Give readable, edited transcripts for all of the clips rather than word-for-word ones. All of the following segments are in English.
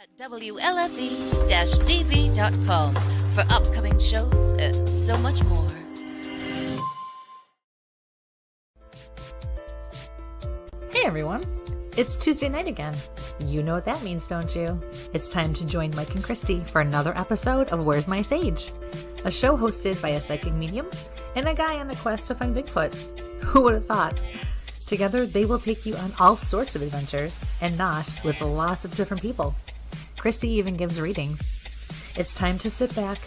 at WLFE-DB.com for upcoming shows and so much more. Hey everyone, it's Tuesday night again. You know what that means, don't you? It's time to join Mike and Kristie for another episode of Where's My Sage? A show hosted by a psychic medium and a guy on a quest to find Bigfoot. Who would have thought? Together, they will take you on all sorts of adventures, and not with lots of different people. Kristie even gives readings. It's time to sit back,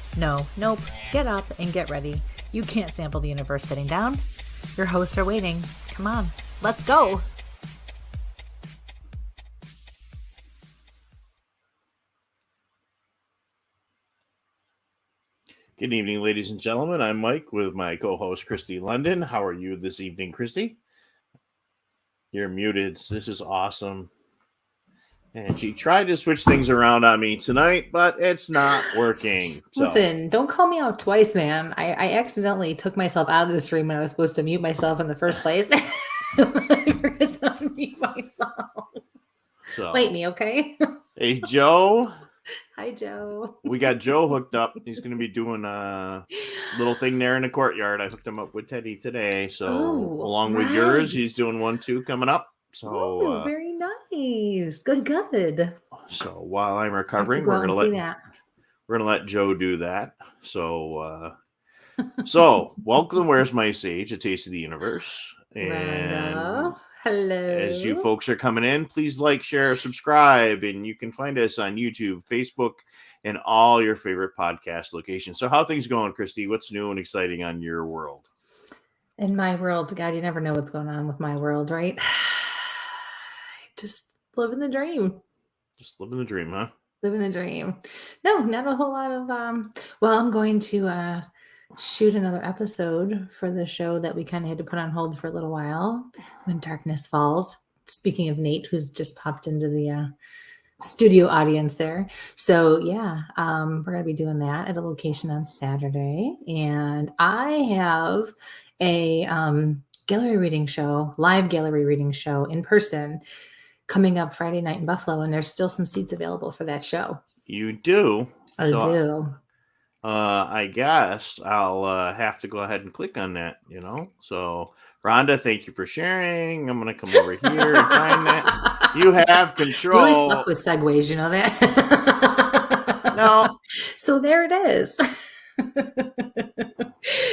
get up and get ready. You can't sample the universe sitting down. Your hosts are waiting. Come on, let's go! Good evening, ladies and gentlemen. I'm Mike with my co-host, Kristie London. How are you this evening, Kristie? You're muted. This is awesome. And she tried to switch things around on me tonight, but it's not working. Listen, don't call me out twice, man. I accidentally took myself out of the stream when I was supposed to mute myself in the first place. I forgot to unmute myself. So, Blame me, okay? Hey, Joe. Hi, Joe. We got Joe hooked up. He's going to be doing a little thing there in the courtyard. I hooked him up with Teddy today. So along with yours, he's doing one too coming up. So very nice. Good. So while I'm recovering, we're gonna let Joe do that. So welcome. Where's My Sage? A Taste of the Universe. And hello. As you folks are coming in, please like, share, subscribe, and you can find us on YouTube, Facebook, and all your favorite podcast locations. So how are things going, Kristie? What's new and exciting on your world? In my world, God, you never know what's going on with my world, right? Just living the dream. Just living the dream, huh? Living the dream. No, not a whole lot of I'm going to shoot another episode for the show that we kind of had to put on hold for a little while, When Darkness Falls. Speaking of Nate, who's just popped into the studio audience there. So yeah, we're going to be doing that at a location on Saturday. And I have a gallery reading show, live gallery reading show in person coming up Friday night in Buffalo. And there's still some seats available for that show. You do? I do. I guess I'll have to go ahead and click on that, So, Rhonda, thank you for sharing. I'm going to come over here and find that. You have control. You really suck with segues, you know that? No. So there it is.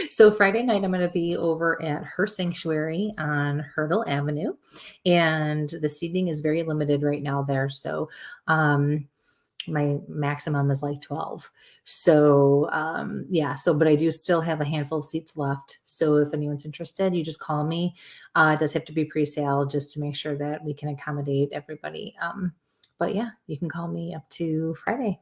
So Friday night, I'm going to be over at Her Sanctuary on Hurdle Avenue. And the seating is very limited right now there. So, my maximum is like 12. So, but I do still have a handful of seats left. So if anyone's interested, you just call me. It does have to be pre-sale just to make sure that we can accommodate everybody. But yeah, you can call me up to Friday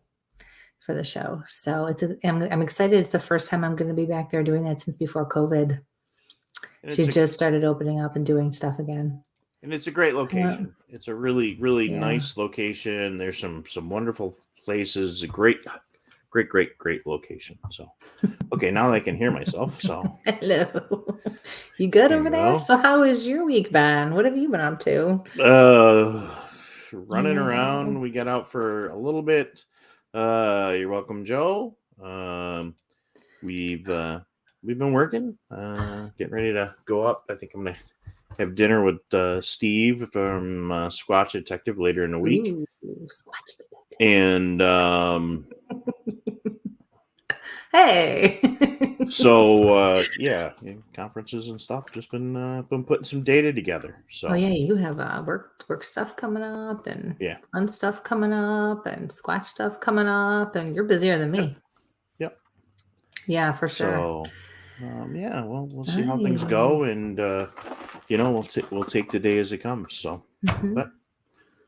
for the show. So I'm excited. It's the first time I'm going to be back there doing that since before COVID. She just started opening up and doing stuff again. And it's a great location. It's a really, really nice location. There's some wonderful places. A great location. So, okay, now I can hear myself. So, hello. You good over there? So, how has your week been? What have you been up to? Running around. We got out for a little bit. You're welcome, Joe. We've been working. Getting ready to go up. I think I'm gonna have dinner with Steve from Squatch Detective later in the week. Ooh, Squatch Detective. And hey. So conferences and stuff. Just been putting some data together. So you have work stuff coming up and fun stuff coming up and Squatch stuff coming up, and you're busier than me. Yep. Yeah, for sure. So we'll see how things go, and we'll take the day as it comes. So,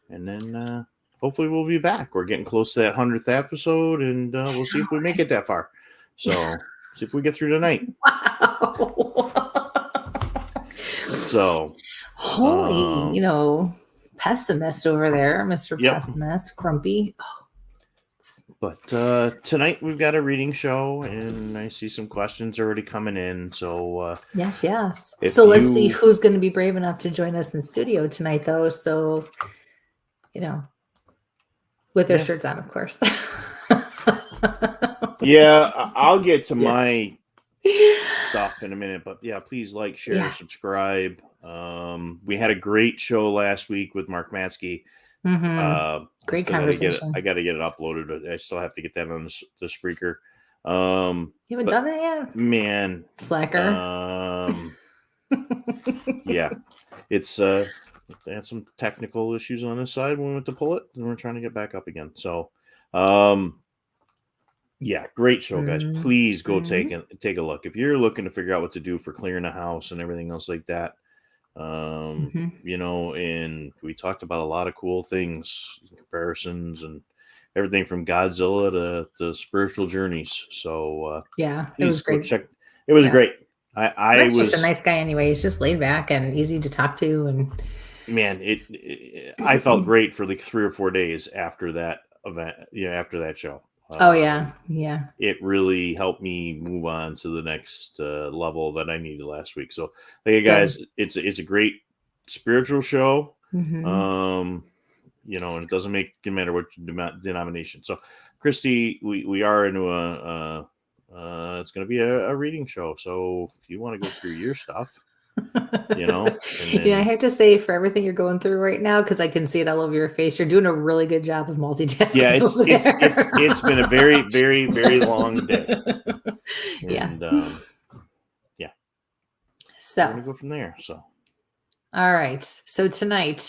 and then hopefully we'll be back. We're getting close to that 100th episode, and we'll see if we make it that far. So, see if we get through tonight. Wow. So, holy, pessimist over there, Mr. Pessimist, grumpy. Oh. But tonight we've got a reading show, and I see some questions already coming in. So yes. So let's see who's going to be brave enough to join us in studio tonight, though. So, With their Yeah. shirts on, of course. Yeah, I'll get to my stuff in a minute, but yeah, please like, share, subscribe. We had a great show last week with Mark Matsky. Great conversation. I got to get it uploaded. I still have to get that on the Spreaker. You haven't done that yet? Man. Slacker. Yeah. It's they had some technical issues on this side when we went to pull it, and we're trying to get back up again. So yeah, great show, guys. Please go take a look. If you're looking to figure out what to do for clearing a house and everything else like that, you know, and we talked about a lot of cool things, comparisons, and everything from Godzilla to spiritual journeys. So yeah, it was great. Check. It was great. I was just a nice guy anyway. He's just laid back and easy to talk to, and man, I felt great for like 3 or 4 days after that event. After that show. Yeah. It really helped me move on to the next level that I needed last week. So, hey guys, it's a great spiritual show. And it doesn't matter what denomination. So, Kristie, we are into it's going to be a reading show. So, if you want to go through your stuff. I have to say, for everything you're going through right now, because I can see it all over your face, you're doing a really good job of multitasking. Yeah, it's been a very, very, very long day. And, yes. Yeah. So we're gonna go from there. So. All right. So tonight,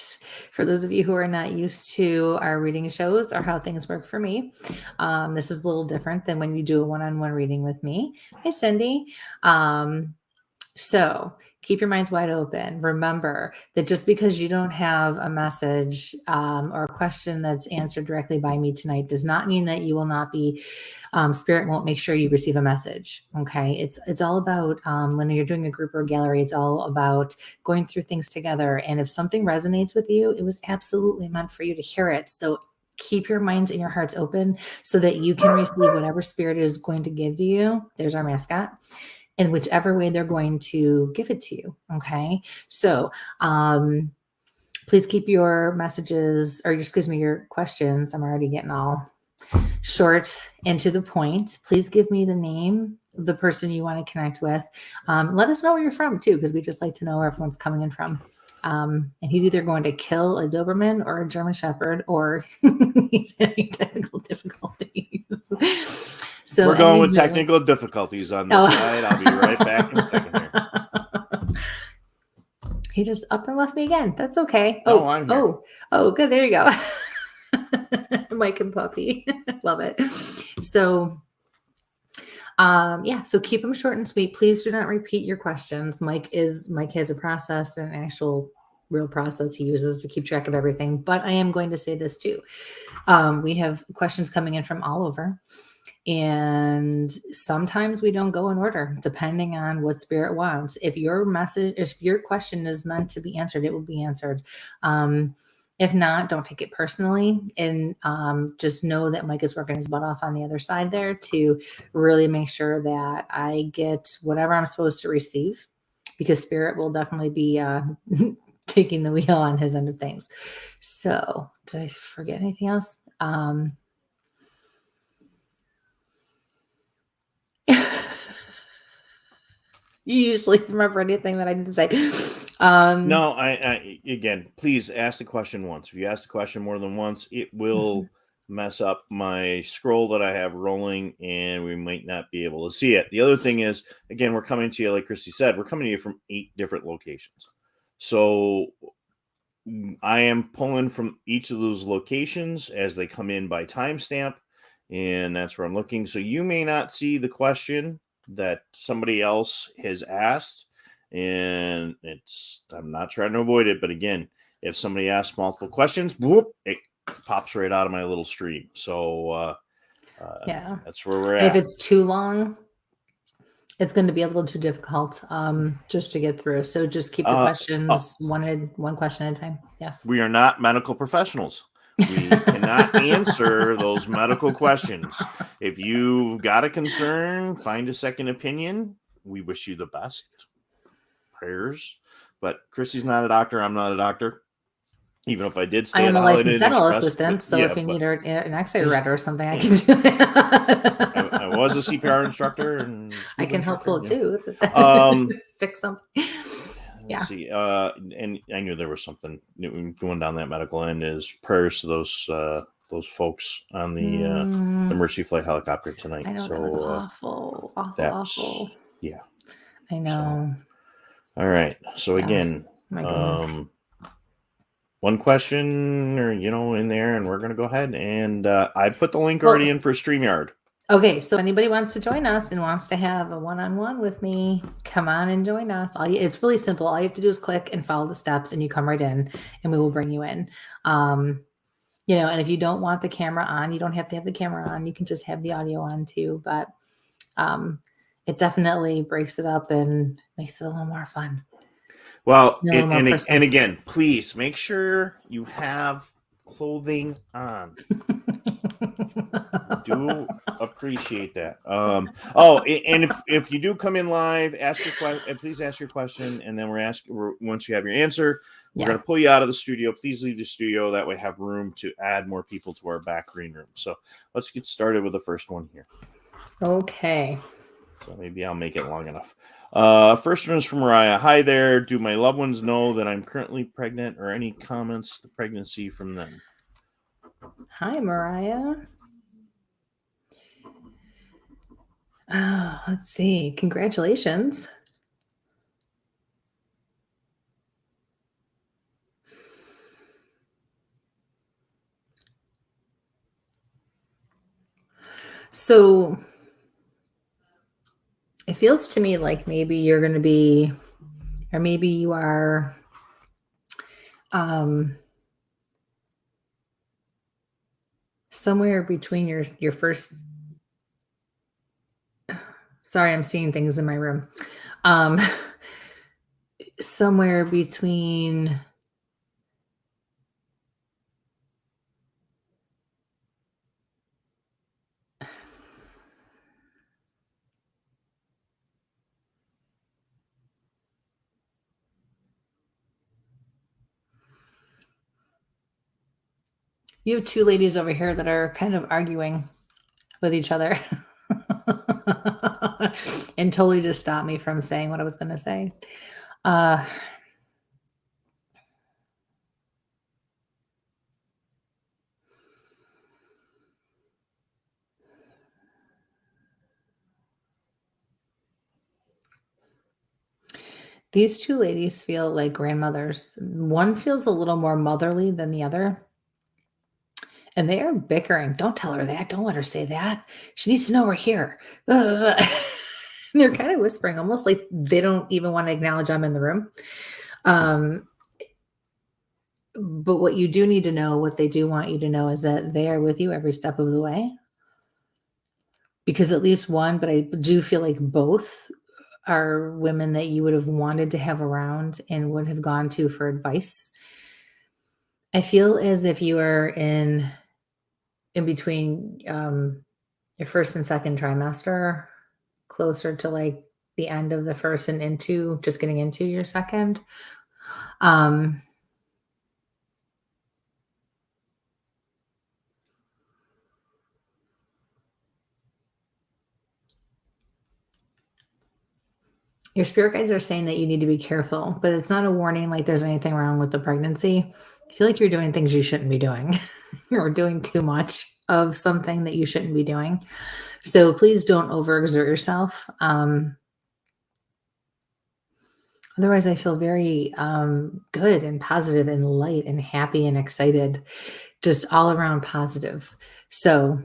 for those of you who are not used to our reading shows or how things work for me, this is a little different than when you do a one-on-one reading with me. Hi, Cindy. So keep your minds wide open. Remember that just because you don't have a message or a question that's answered directly by me tonight does not mean that you will not be, Spirit won't make sure you receive a message. Okay. It's all about when you're doing a group or a gallery, it's all about going through things together. And if something resonates with you, it was absolutely meant for you to hear it. So keep your minds and your hearts open so that you can receive whatever Spirit is going to give to you. There's our mascot. In whichever way they're going to give it to you. Okay. So please keep your messages, or your questions. I'm already getting all short and to the point. Please give me the name of the person you want to connect with. Let us know where you're from too, because we just like to know where everyone's coming in from. And he's either going to kill a Doberman or a German Shepherd, or he's having technical difficulties. So we're going with technical difficulties on this side. I'll be right back in a second here. He just up and left me again. That's okay. I'm here. Oh, good. There you go. Mike and Puppy. Love it. So, so keep them short and sweet. Please do not repeat your questions. Mike has a process, an actual real process he uses to keep track of everything. But I am going to say this too. We have questions coming in from all over. And sometimes we don't go in order, depending on what Spirit wants. If your question is meant to be answered, it will be answered. If not, don't take it personally, and just know that Mike is working his butt off on the other side there to really make sure that I get whatever I'm supposed to receive, because Spirit will definitely be taking the wheel on his end of things. So, did I forget anything else? You usually remember anything that I didn't say. No, I again, please ask the question once. If you ask the question more than once, it will mess up my scroll that I have rolling, and we might not be able to see it. The other thing is, again, we're coming to you, like Kristie said, we're coming to you from 8 different locations. So I am pulling from each of those locations as they come in by timestamp, and that's where I'm looking. So you may not see the question that somebody else has asked, and I'm not trying to avoid it, but again, if somebody asks multiple questions, whoop, it pops right out of my little stream. So that's where we're at. If it's too long, it's going to be a little too difficult just to get through. So just keep the questions one question at a time. Yes. We are not medical professionals. We cannot answer those medical questions. If you've got a concern, find a second opinion. We wish you the best. Prayers. But Kristie's not a doctor. I'm not a doctor. Even if I did I stay am at a Holiday licensed Inn dental Express, assistant, but so yeah, if you but need an X-ray read or something, I can do that. I was a CPR instructor and I scuba can help instructor. pull too. Um, Fix something. Yeah. Let's see. And I knew there was something going down that medical end. Is prayers to those folks on the Mercy Flight helicopter tonight. I know, So that was awful, awful. yeah. I know. So, all right. So Yes. again, My goodness. one question or in there, and we're gonna go ahead and I put the link already in for StreamYard. Okay, so anybody wants to join us and wants to have a one-on-one with me, come on and join us. It's really simple. All you have to do is click and follow the steps, and you come right in, and we will bring you in. And if you don't want the camera on, you don't have to have the camera on. You can just have the audio on too. But it definitely breaks it up and makes it a little more fun. Well, and again, please make sure you have clothing on. Do appreciate that. And if you do come in live, ask your question. Please ask your question, and then once you have your answer, we're going to pull you out of the studio. Please leave the studio. That way, have room to add more people to our back green room. So let's get started with the first one here. Okay. So maybe I'll make it long enough. First one is from Mariah. Hi there. Do my loved ones know that I'm currently pregnant, or any comments to pregnancy from them? Hi, Mariah. Let's see. Congratulations. So it feels to me like maybe you're going to be, or maybe you are, somewhere between your first. Sorry, I'm seeing things in my room. Somewhere between you have two ladies over here that are kind of arguing with each other and totally just stopped me from saying what I was going to say. These two ladies feel like grandmothers. One feels a little more motherly than the other. And they are bickering. Don't tell her that. Don't let her say that. She needs to know we're here. They're kind of whispering, almost like they don't even want to acknowledge I'm in the room. But what you do need to know, what they do want you to know, is that they are with you every step of the way. Because at least one, but I do feel like both are women that you would have wanted to have around and would have gone to for advice. I feel as if you are in between your first and second trimester, closer to like the end of the first and just getting into your second. Your spirit guides are saying that you need to be careful, but it's not a warning like there's anything wrong with the pregnancy. I feel like you're doing things you shouldn't be doing. You're doing too much of something that you shouldn't be doing. So please don't overexert yourself. Otherwise, I feel very good and positive and light and happy and excited, just all around positive. So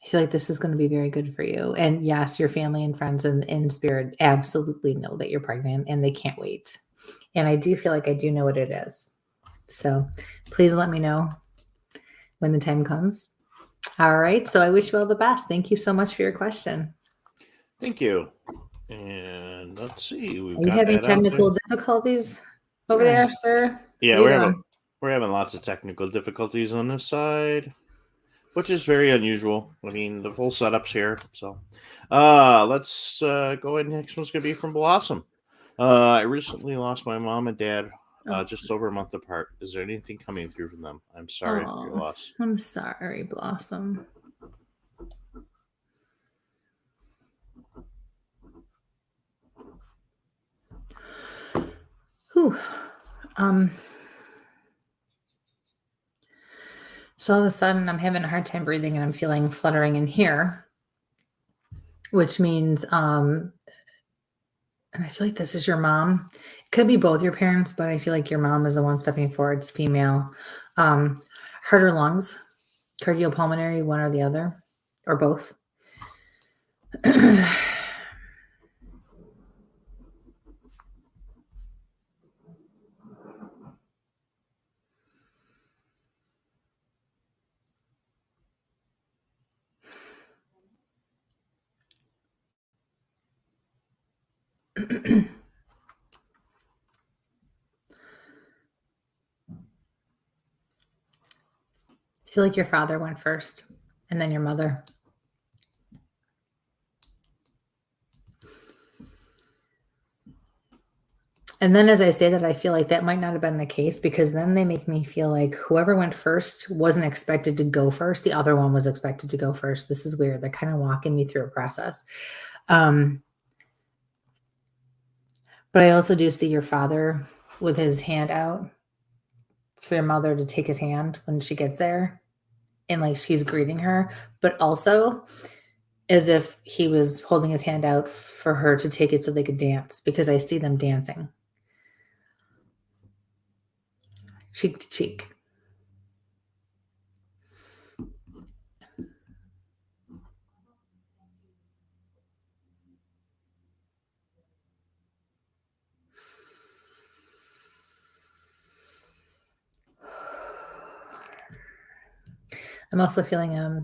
I feel like this is going to be very good for you. And yes, your family and friends in spirit absolutely know that you're pregnant and they can't wait. And I do feel like I do know what it is. So please let me know when the time comes. All right. So I wish you all the best. Thank you so much for your question. Thank you. And let's see. Are you having technical difficulties over there, sir? Yeah, we're having lots of technical difficulties on this side, which is very unusual. I mean, the full setup's here. So let's go ahead. Next one's going to be from Blossom. I recently lost my mom and dad just over a month apart. Is there anything coming through from them? I'm sorry for your loss. I'm sorry, Blossom. Whew. So all of a sudden I'm having a hard time breathing and I'm feeling fluttering in here, which means, and I feel like this is your mom. It could be both your parents, but I feel like your mom is the one stepping forward. It's female. Heart or lungs, cardiopulmonary, one or the other, or both. I feel like your father went first and then your mother. And then as I say that, I feel like that might not have been the case, because then they make me feel like whoever went first wasn't expected to go first. The other one was expected to go first. This is weird. They're kind of walking me through a process. But I also do see your father with his hand out. It's for your mother to take his hand when she gets there. And like she's greeting her, but also as if he was holding his hand out for her to take it so they could dance, because I see them dancing. Cheek to cheek. I'm also feeling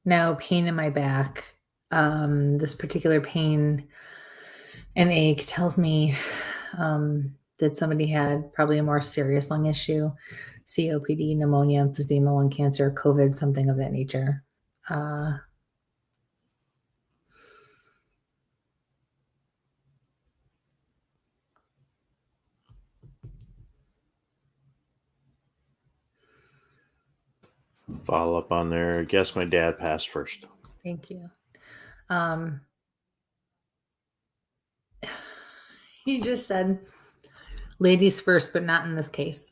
now pain in my back. This particular pain and ache tells me that somebody had probably a more serious lung issue, COPD, pneumonia, emphysema, lung cancer, COVID, something of that nature. Follow up on there. Guess my dad passed first. Thank you. He just said ladies first, but not in this case.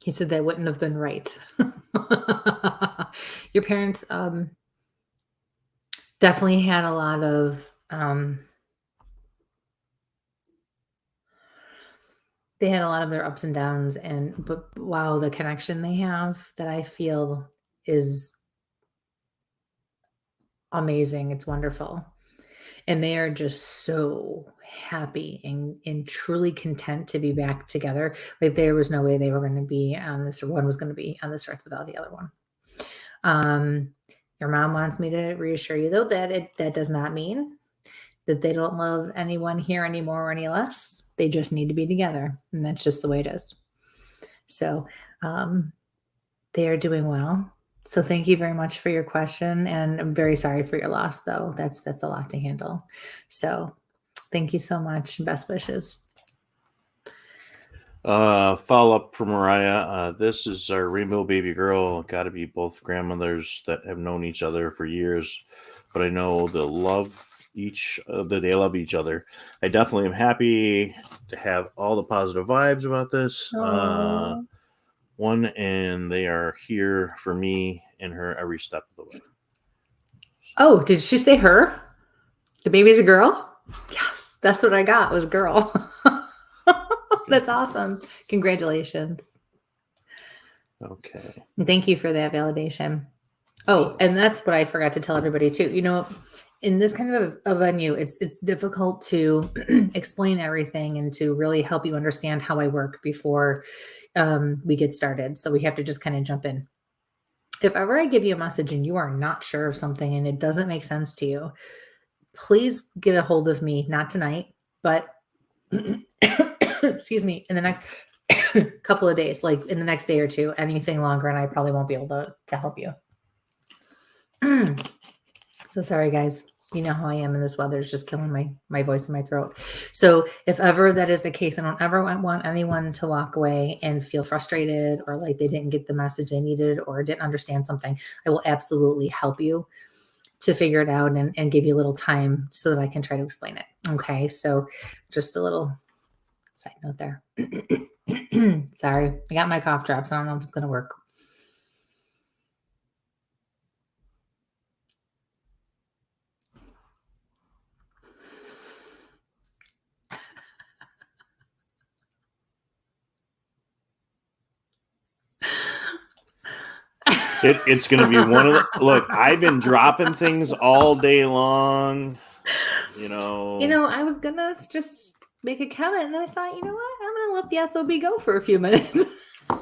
He said that wouldn't have been right. Your parents definitely had a lot of they had a lot of their ups and downs, but wow, the connection they have that I feel is amazing. It's wonderful. And they are just so happy and truly content to be back together. Like there was no way they were going to be on this, or one was going to be on this earth without the other one. Your mom wants me to reassure you, though, that that does not mean that they don't love anyone here any more or any less. They just need to be together. And that's just the way it is. So they are doing well. So thank you very much for your question. And I'm very sorry for your loss, though. That's a lot to handle. So thank you so much. Best wishes. Follow up from Mariah. This is our rainbow baby girl. Got to be both grandmothers that have known each other for years, but I know they love they love each other. I definitely am happy to have all the positive vibes about this. One, and they are here for me and her every step of the way. Oh, did she say her? The baby's a girl? Yes, that's what I got, was girl. That's awesome. Congratulations. Okay. Thank you for that validation. Oh, and that's what I forgot to tell everybody too. You know, in this kind of a venue, it's difficult to explain everything and to really help you understand how I work before we get started. So we have to just kind of jump in. If ever I give you a message and you are not sure of something and it doesn't make sense to you, please get a hold of me, not tonight, but excuse me, in the next couple of days, like in the next day or two. Anything longer and I probably won't be able to help you. So sorry, guys. You know how I am in this weather. It's just killing my voice in my throat. So if ever that is the case, I don't ever want anyone to walk away and feel frustrated or like they didn't get the message they needed or didn't understand something. I will absolutely help you to figure it out and give you a little time so that I can try to explain it. Okay. So just a little side note there. Sorry. I got my cough drops. I don't know if it's going to work. It's going to be one of the, look, I've been dropping things all day long, You know, I was going to just make a comment and then I thought, you know what? I'm going to let the SOB go for a few minutes.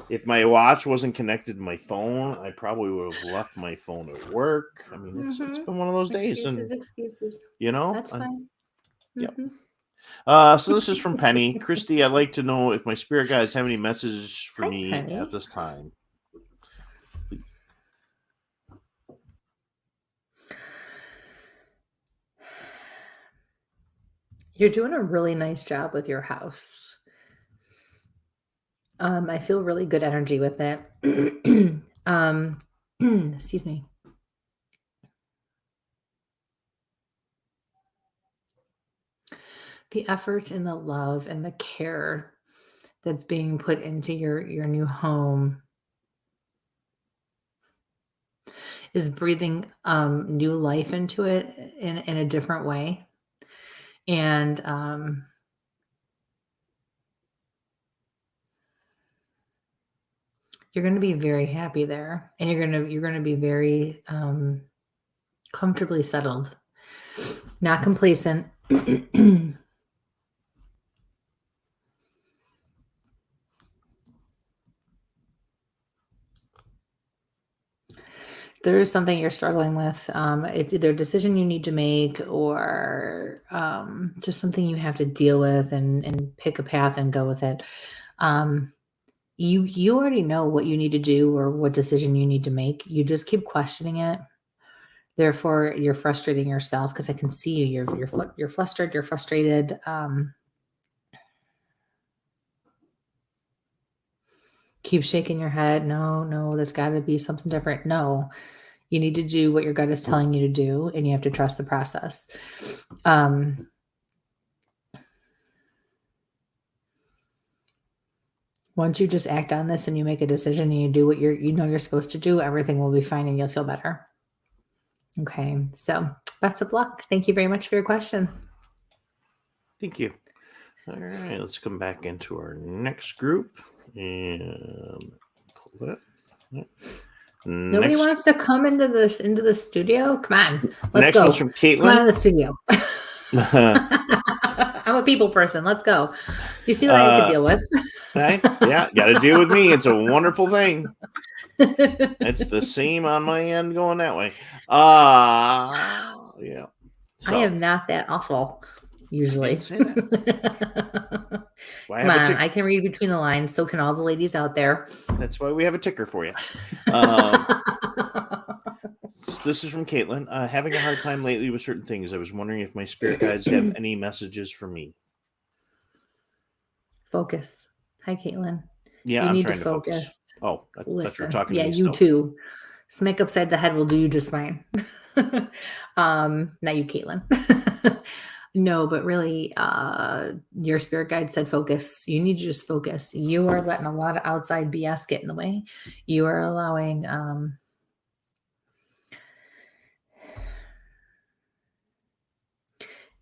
If my watch wasn't connected to my phone, I probably would have left my phone at work. I mean, it's been one of those days. Excuses. You know? That's fine. Yep. So this is from Penny. Kristie, I'd like to know if my spirit guides have any messages for me Penny. at this time. You're doing a really nice job with your house. I feel really good energy with it. Excuse me. The effort and the love and the care that's being put into your new home is breathing new life into it in a different way. And you're going to be very happy there, and you're going to be very comfortably settled, not complacent. There is something you're struggling with. It's either a decision you need to make or just something you have to deal with and pick a path and go with it. You already know what you need to do or what decision you need to make. You just keep questioning it. Therefore, you're frustrating yourself because I can see you. You're flustered. You're frustrated. Keep shaking your head. No, there's got to be something different. No, you need to do what your gut is telling you to do, and you have to trust the process. Once you just act on this and you make a decision and you do what you're supposed to do, everything will be fine and you'll feel better. Okay, so best of luck. Thank you very much for your question. Thank you. All right, let's come back into our next group and pull that. Nobody wants to come into the studio. Come on, let's next go. One's from Caitlin. Come on in the studio. I'm a people person. Let's go. You see what I have to deal with. Right? Yeah, got to deal with me. It's a wonderful thing. It's the same on my end going that way. Yeah. So, I am not that awful usually. I didn't say that. Come on, I can read between the lines. So can all the ladies out there. That's why we have a ticker for you. This is from Caitlin. Having a hard time lately with certain things. I was wondering if my spirit guides have any messages for me. Focus. Hi, Caitlin. Yeah, you I'm need trying to to focus. Oh, I thought you were talking to me. Yeah, you too. Smack upside the head will do you just fine. Not you, Caitlin. No, but really, your spirit guide said focus. You need to just focus. You are letting a lot of outside BS get in the way. You are allowing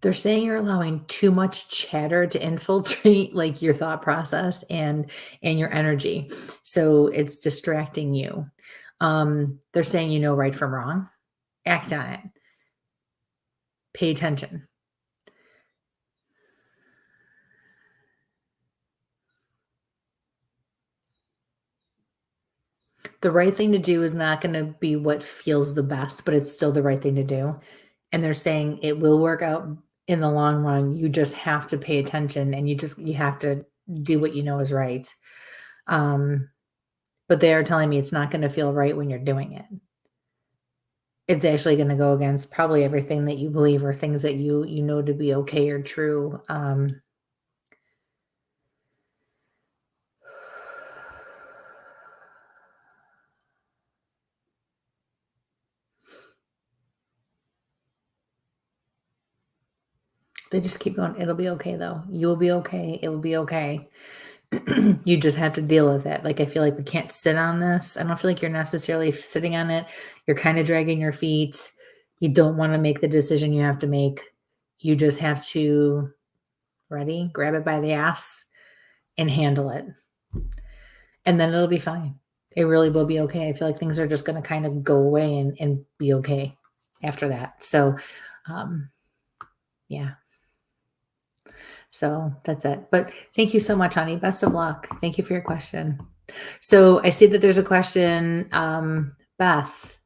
they're saying you're allowing too much chatter to infiltrate like your thought process and your energy. So it's distracting you. They're saying you know right from wrong. Act on it. Pay attention. The right thing to do is not going to be what feels the best, but it's still the right thing to do. And they're saying it will work out in the long run. You just have to pay attention and you have to do what you know is right. But they are telling me it's not going to feel right when you're doing it. it's actually going to go against probably everything that you believe or things that you know to be okay or true. They just keep going. It'll be okay though. You'll be okay. It will be okay. You just have to deal with it. Like, I feel like we can't sit on this. I don't feel like you're necessarily sitting on it. You're kind of dragging your feet. You don't want to make the decision you have to make. You just have to, ready, grab it by the ass and handle it. And then it'll be fine. It really will be okay. I feel like things are just going to kind of go away and be okay after that. So, yeah. So that's it. But thank you so much, honey. Best of luck. Thank you for your question. So I see that there's a question, Beth.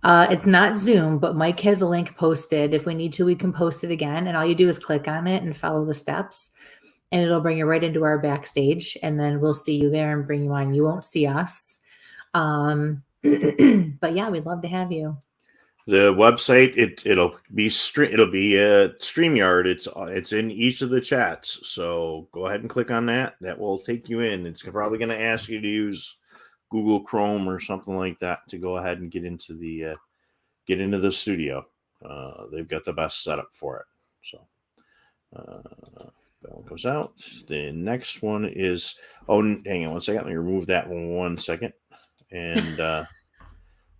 It's not Zoom, but Mike has a link posted. If we need to, we can post it again. And all you do is click on it and follow the steps. And it'll bring you right into our backstage. And then we'll see you there and bring you on. You won't see us. But yeah, we'd love to have you. The website, it'll be StreamYard. It's in each of the chats. So go ahead and click on that. That will take you in. It's probably going to ask you to use Google Chrome or something like that to go ahead and get into the studio. They've got the best setup for it. So that one goes out. The next one is, hang on one second. Let me remove that one second. And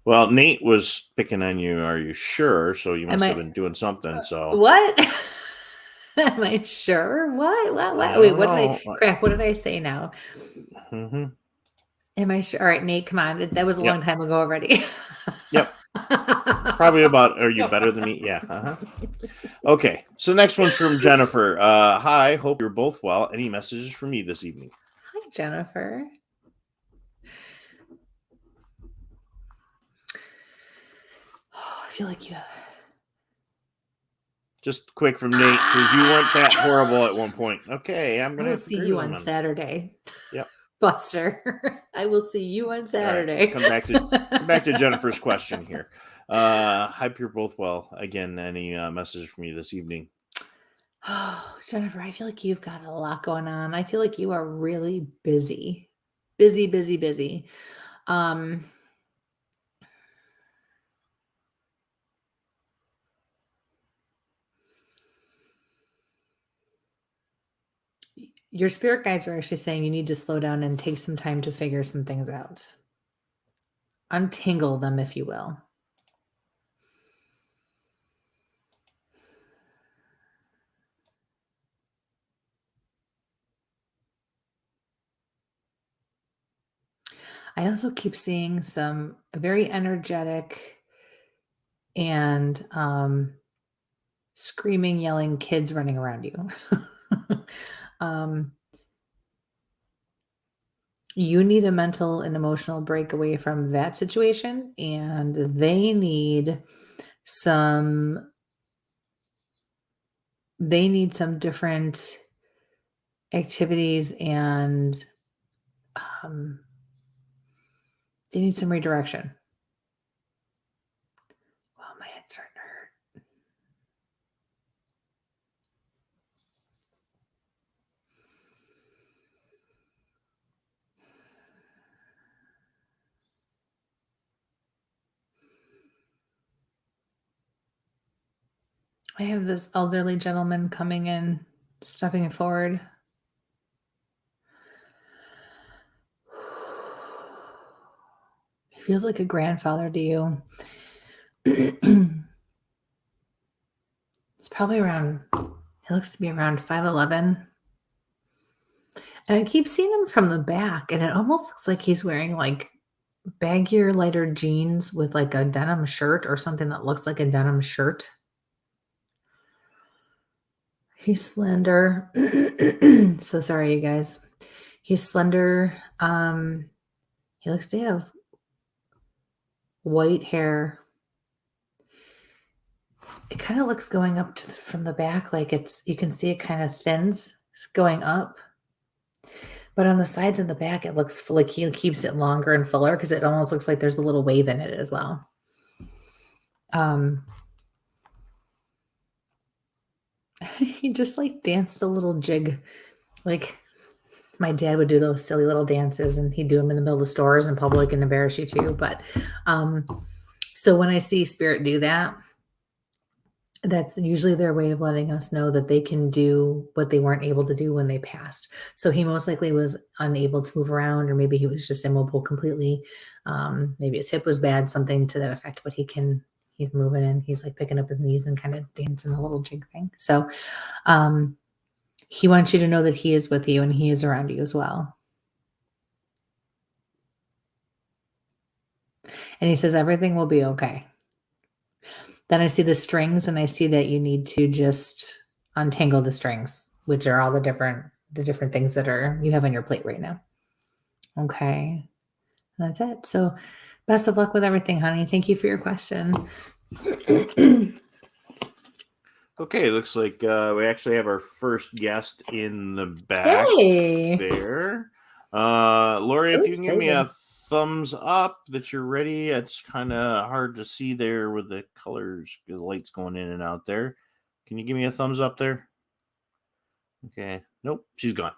well, Nate was picking on you. Are you sure? So you must have been doing something. So what? Am I sure? What? Wait, what did I say now? Mm-hmm. Am I sure? All right, Nate, come on. That was a long time ago already. Yep. Probably about, are you better than me? Yeah. Uh-huh. Okay. So next one's from Jennifer. Hi, hope you're both well. Any messages for me this evening? Hi, Jennifer. Oh, I feel like you. Just quick from Nate, because you weren't that horrible at one point. Okay, I'm going to see you on Saturday. Yep. Buster, I will see you on Saturday. Right, let's come back to Jennifer's question here. Hope you're both well. Again, any message for me this evening? Oh, Jennifer, I feel like you've got a lot going on. I feel like you are really busy. Busy. Your spirit guides are actually saying you need to slow down and take some time to figure some things out. Untangle them, if you will. I also keep seeing some very energetic and screaming, yelling kids running around you. You need a mental and emotional break away from that situation, and they need some different activities, and they need some redirection. Wow, my head's starting to hurt. I have this elderly gentleman coming in, stepping forward. He feels like a grandfather to you. It's probably around, he looks to be around 5'11". And I keep seeing him from the back, and it almost looks like he's wearing like baggier, lighter jeans with like a denim shirt or something that looks like a denim shirt. He's slender. So sorry, you guys. He's slender. He looks to have white hair. It kind of looks going up from the back, like you can see it kind of thins going up. But on the sides and the back, it looks like he keeps it longer and fuller because it almost looks like there's a little wave in it as well. he just like danced a little jig. Like my dad would do those silly little dances, and he'd do them in the middle of stores in public and embarrass you too. But so when I see spirit do that, that's usually their way of letting us know that they can do what they weren't able to do when they passed. So he most likely was unable to move around, or maybe he was just immobile completely. Maybe his hip was bad, something to that effect, but he's moving and he's like picking up his knees and kind of dancing a little jig thing. So he wants you to know that he is with you and he is around you as well. And he says everything will be okay. Then I see the strings, and I see that you need to just untangle the strings, which are all the different things that you have on your plate right now. Okay. That's it. So best of luck with everything, honey. Thank you for your question. Okay, looks like we actually have our first guest in the back there. Lori, So if you can give me a excited. thumbs up that you're ready. It's kind of hard to see there with the colors, the lights going in and out there. Can you give me a thumbs up there? Okay. Nope, she's gone.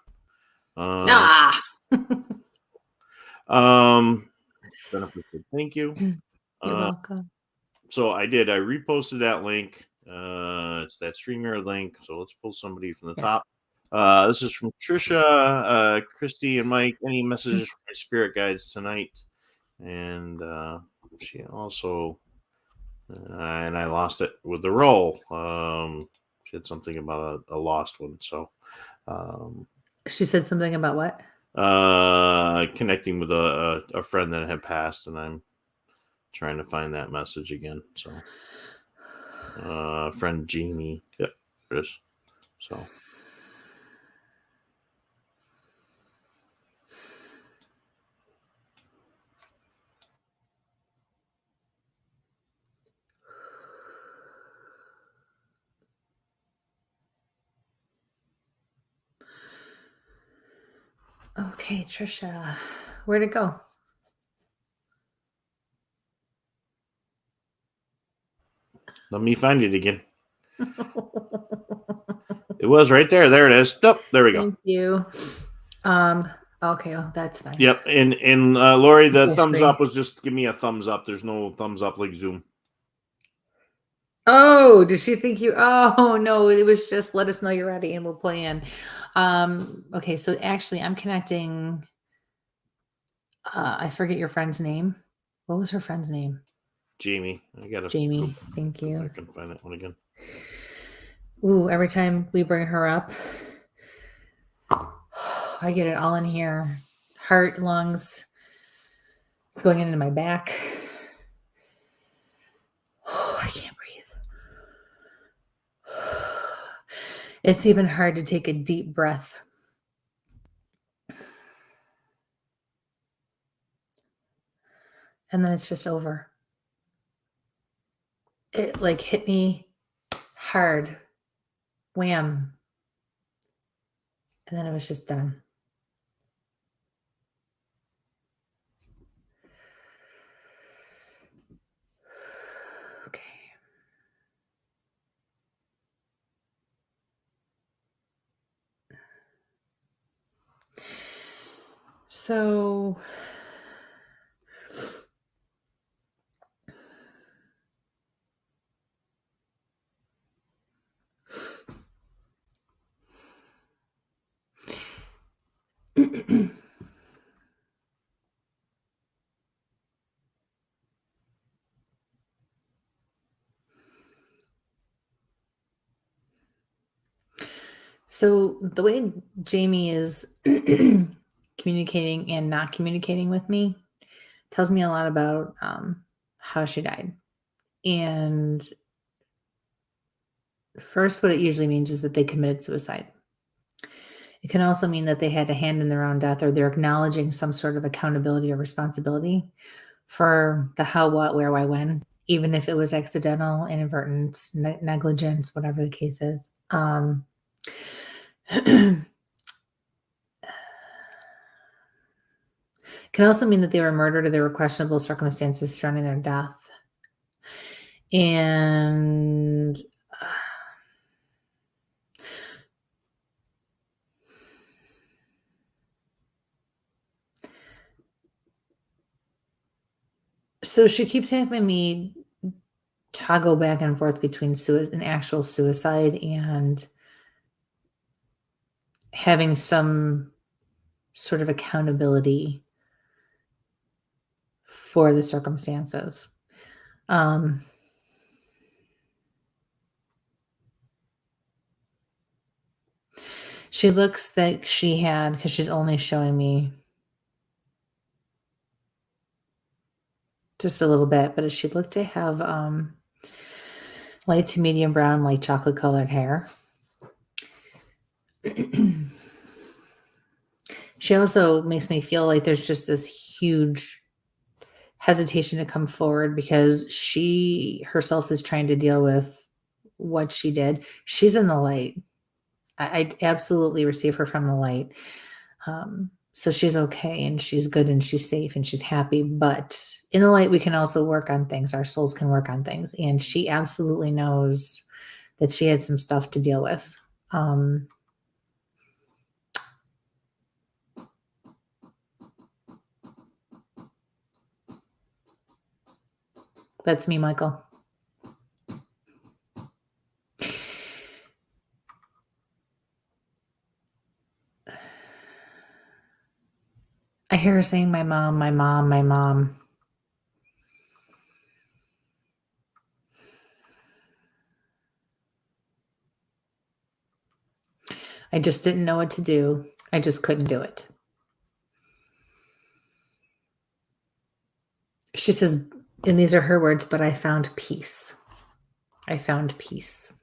Thank you. You're welcome. So I did. I reposted that link. It's that StreamYard link. So let's pull somebody from the top. This is from Trisha, Kristie and Mike. Any messages from my spirit guides tonight? And she also, and I lost it with the roll. She had something about a lost one. So she said something about what? Connecting with a friend that had passed, and I'm trying to find that message again. So friend Jamie. Yep, there it is. So okay, Trisha, where'd it go? let me find it again. It was right there. There it is. Nope, there we go. Thank you. Okay, well, that's fine. Yep, and Lori, the thumbs up was just give me a thumbs up. There's no thumbs up like Zoom. Oh, did she think you? Oh no, it was just let us know you're ready and we'll play in. Okay, so actually, I'm connecting. I forget your friend's name. What was her friend's name? Jamie. I got Jamie. Thank you. I can find that one again. Ooh, every time we bring her up, I get it all in here. Heart, lungs. It's going into my back. I can't breathe. It's even hard to take a deep breath. And then it's just over. It like hit me hard. Wham. And then it was just done. Okay. So So the way Jamie is communicating and not communicating with me tells me a lot about how she died. And first, what it usually means is that they committed suicide. It can also mean that they had a hand in their own death, or they're acknowledging some sort of accountability or responsibility for the how, what, where, why, when, even if it was accidental, inadvertent, negligence, whatever the case is. Can also mean that they were murdered or there were questionable circumstances surrounding their death. And so she keeps having me toggle back and forth between an actual suicide and having some sort of accountability for the circumstances. She looks like she had, because she's only showing me just a little bit, but she looked to have light to medium brown, light chocolate colored hair. She also makes me feel like there's just this huge hesitation to come forward because she herself is trying to deal with what she did. She's in the light. I absolutely receive her from the light. So she's okay and she's good and she's safe and she's happy. But in the light, we can also work on things. Our souls can work on things. And she absolutely knows that she had some stuff to deal with. That's me, Michael. I hear her saying, my mom, my mom, my mom. I just didn't know what to do. I just couldn't do it. She says, and these are her words, but I found peace. I found peace.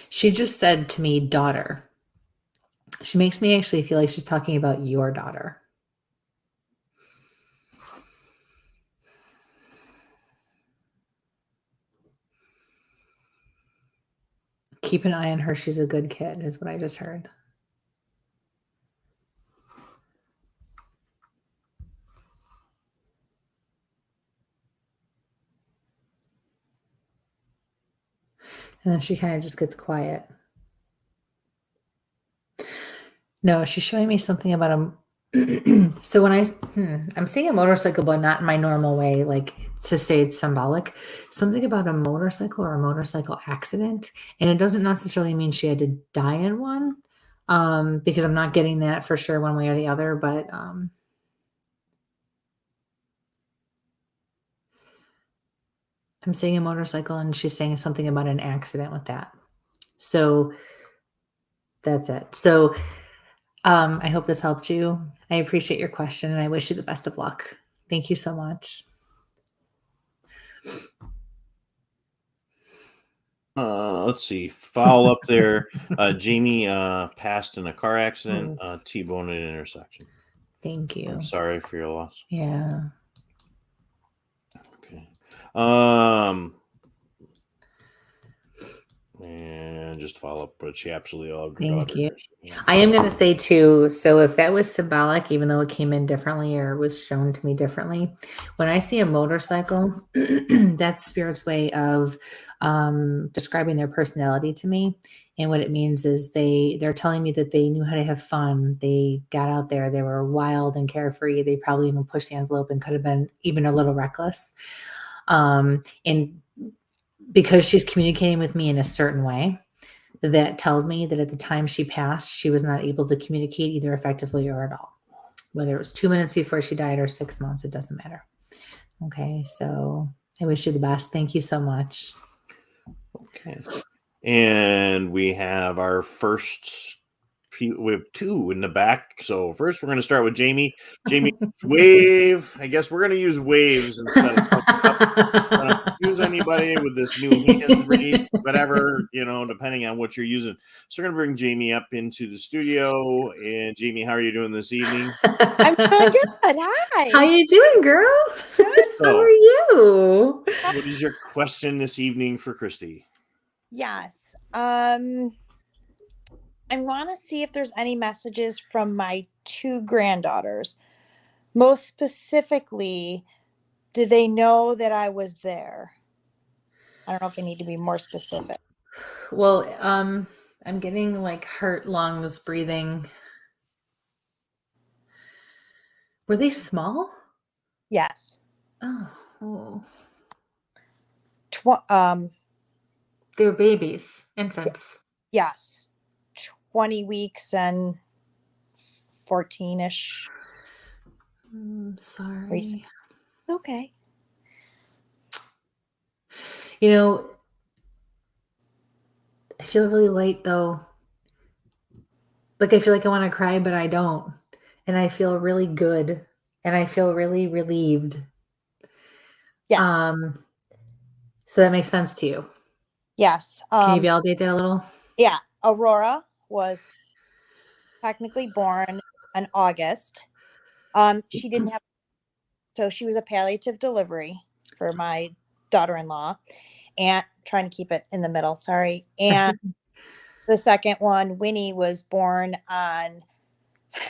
She just said to me, daughter. She makes me actually feel like she's talking about your daughter. Keep an eye on her. She's a good kid, is what I just heard. And then she kind of just gets quiet. No, she's showing me something about a. So when I'm seeing a motorcycle, but not in my normal way, like to say it's symbolic. Something about a motorcycle or a motorcycle accident, and it doesn't necessarily mean she had to die in one, because I'm not getting that for sure one way or the other. But I'm seeing a motorcycle, and she's saying something about an accident with that. So that's it. So I hope this helped you. I appreciate your question and I wish you the best of luck. Thank you so much. Let's see. Follow up there. Jamie passed in a car accident, T-bone at an intersection. Thank you. I'm sorry for your loss. Yeah. Okay. And just follow up, but she absolutely loved her daughter. Thank you. I am going to say too, so if that was symbolic, even though it came in differently or was shown to me differently, when I see a motorcycle, that's Spirit's way of describing their personality to me. And what it means is they're telling me that they knew how to have fun. They got out there. They were wild and carefree. They probably even pushed the envelope and could have been even a little reckless. And because she's communicating with me in a certain way, that tells me that at the time she passed, she was not able to communicate either effectively or at all. Whether it was 2 minutes before she died or 6 months, it doesn't matter. Okay, so I wish you the best. Thank you so much. Okay. And we have our first, we have two in the back. So first we're going to start with Jamie. Jamie, wave. I guess we're going to use waves instead of confuse anybody with this new hand raise, whatever, depending on what you're using. So we're going to bring Jamie up into the studio. And Jamie, how are you doing this evening? I'm doing good. Hi. How you doing, girl? So, how are you? What is your question this evening for Kristie? Yes. I want to see if there's any messages from my 2 granddaughters. Most specifically, do they know that I was there? I don't know if I need to be more specific. Well, I'm getting like heart, lungs, breathing. Were they small? Yes. Oh. They were babies, infants. Yes. 20 weeks and 14-ish. Sorry. Okay. You know, I feel really light though. Like I feel like I want to cry, but I don't. And I feel really good. And I feel really relieved. Yes. So that makes sense to you. Yes. Can you validate that a little? Yeah. Aurora was technically born in August. She didn't have, so she was a palliative delivery for my daughter-in-law, and trying to keep it in the middle. Sorry. And the second one, Winnie, was born on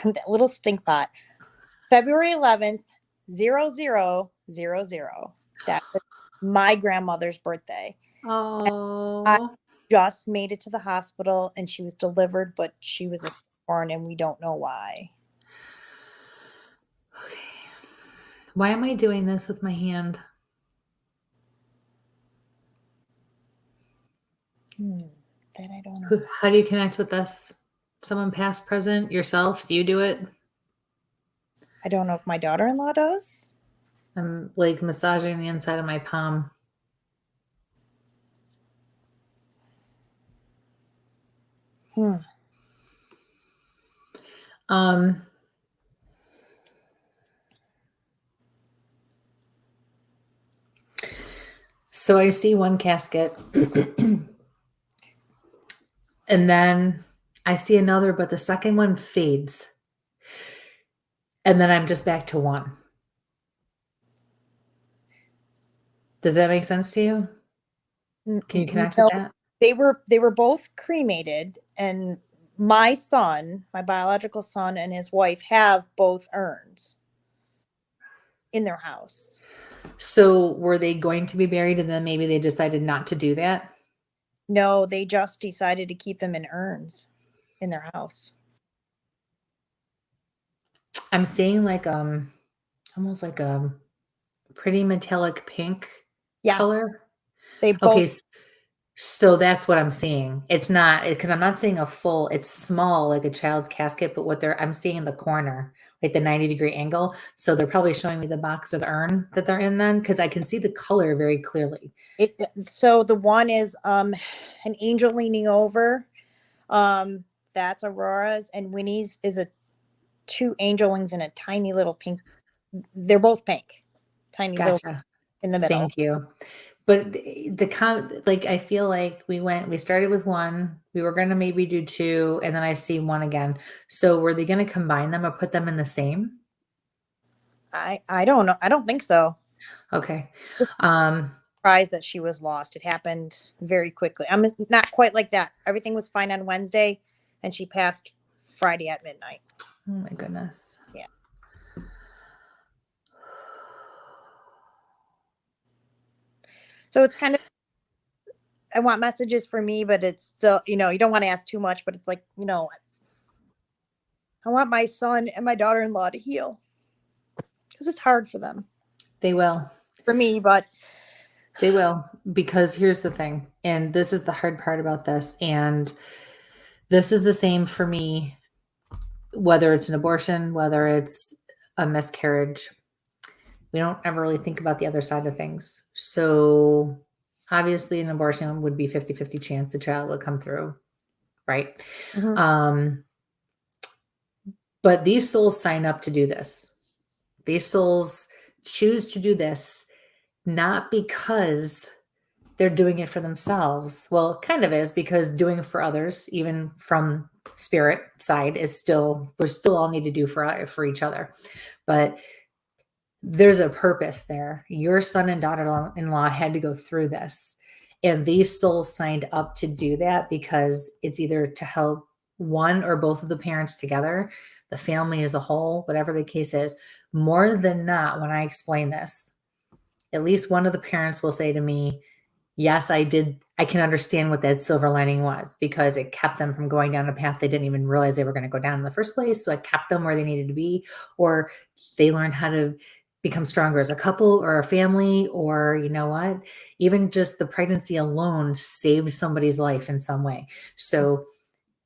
that little stink pot, February 11th, 0000. That was my grandmother's birthday. Oh. I just made it to the hospital and she was delivered, but she was a stillborn and we don't know why. Okay. Why am I doing this with my hand? That I don't know. How do you connect with this? Someone past, present, yourself? Do you do it? I don't know if my daughter-in-law does. I'm like massaging the inside of my palm. So I see one casket and then I see another, but the second one fades. And then I'm just back to one. Does that make sense to you? Can you connect with that? They were both cremated, and my son, my biological son, and his wife have both urns in their house. So were they going to be buried and then maybe they decided not to do that? No, they just decided to keep them in urns in their house. I'm seeing like almost like a pretty metallic pink color. They both. Okay, so that's what I'm seeing. It's not because I'm not seeing a full. It's small like a child's casket, but I'm seeing the corner, like the 90-degree angle. So they're probably showing me the box or the urn that they're in then, because I can see the color very clearly. So the one is an angel leaning over. That's Aurora's, and Winnie's is a 2 angel wings and a tiny little pink. They're both pink, tiny little in the middle. Thank you. But like I feel like we started with one, we were going to maybe do 2, and then I see one again. So were they going to combine them or put them in the same? I don't know. I don't think so. Okay. Surprised that she was lost. It happened very quickly. I'm not quite like that. Everything was fine on Wednesday and she passed Friday at midnight. Oh my goodness. Yeah. So it's kind of, I want messages for me, but it's still, you don't want to ask too much, but it's like, I want my son and my daughter-in-law to heal because it's hard for them. They will. For me, but. They will, because here's the thing, and this is the hard part about this, and this is the same for me, whether it's an abortion, whether it's a miscarriage. We don't ever really think about the other side of things. So obviously an abortion would be 50-50 chance the child would come through, right? Mm-hmm. But these souls sign up to do this. These souls choose to do this not because they're doing it for themselves. Well, it kind of is, because doing it for others, even from spirit side, we still all need to do for each other. But there's a purpose there. Your son and daughter-in-law had to go through this. And these souls signed up to do that because it's either to help one or both of the parents together, the family as a whole, whatever the case is, more than not, when I explain this, at least one of the parents will say to me, yes, I did. I can understand what that silver lining was because it kept them from going down a path they didn't even realize they were going to go down in the first place. So I kept them where they needed to be, or they learned how to become stronger as a couple or a family, or you know what, even just the pregnancy alone saved somebody's life in some way. So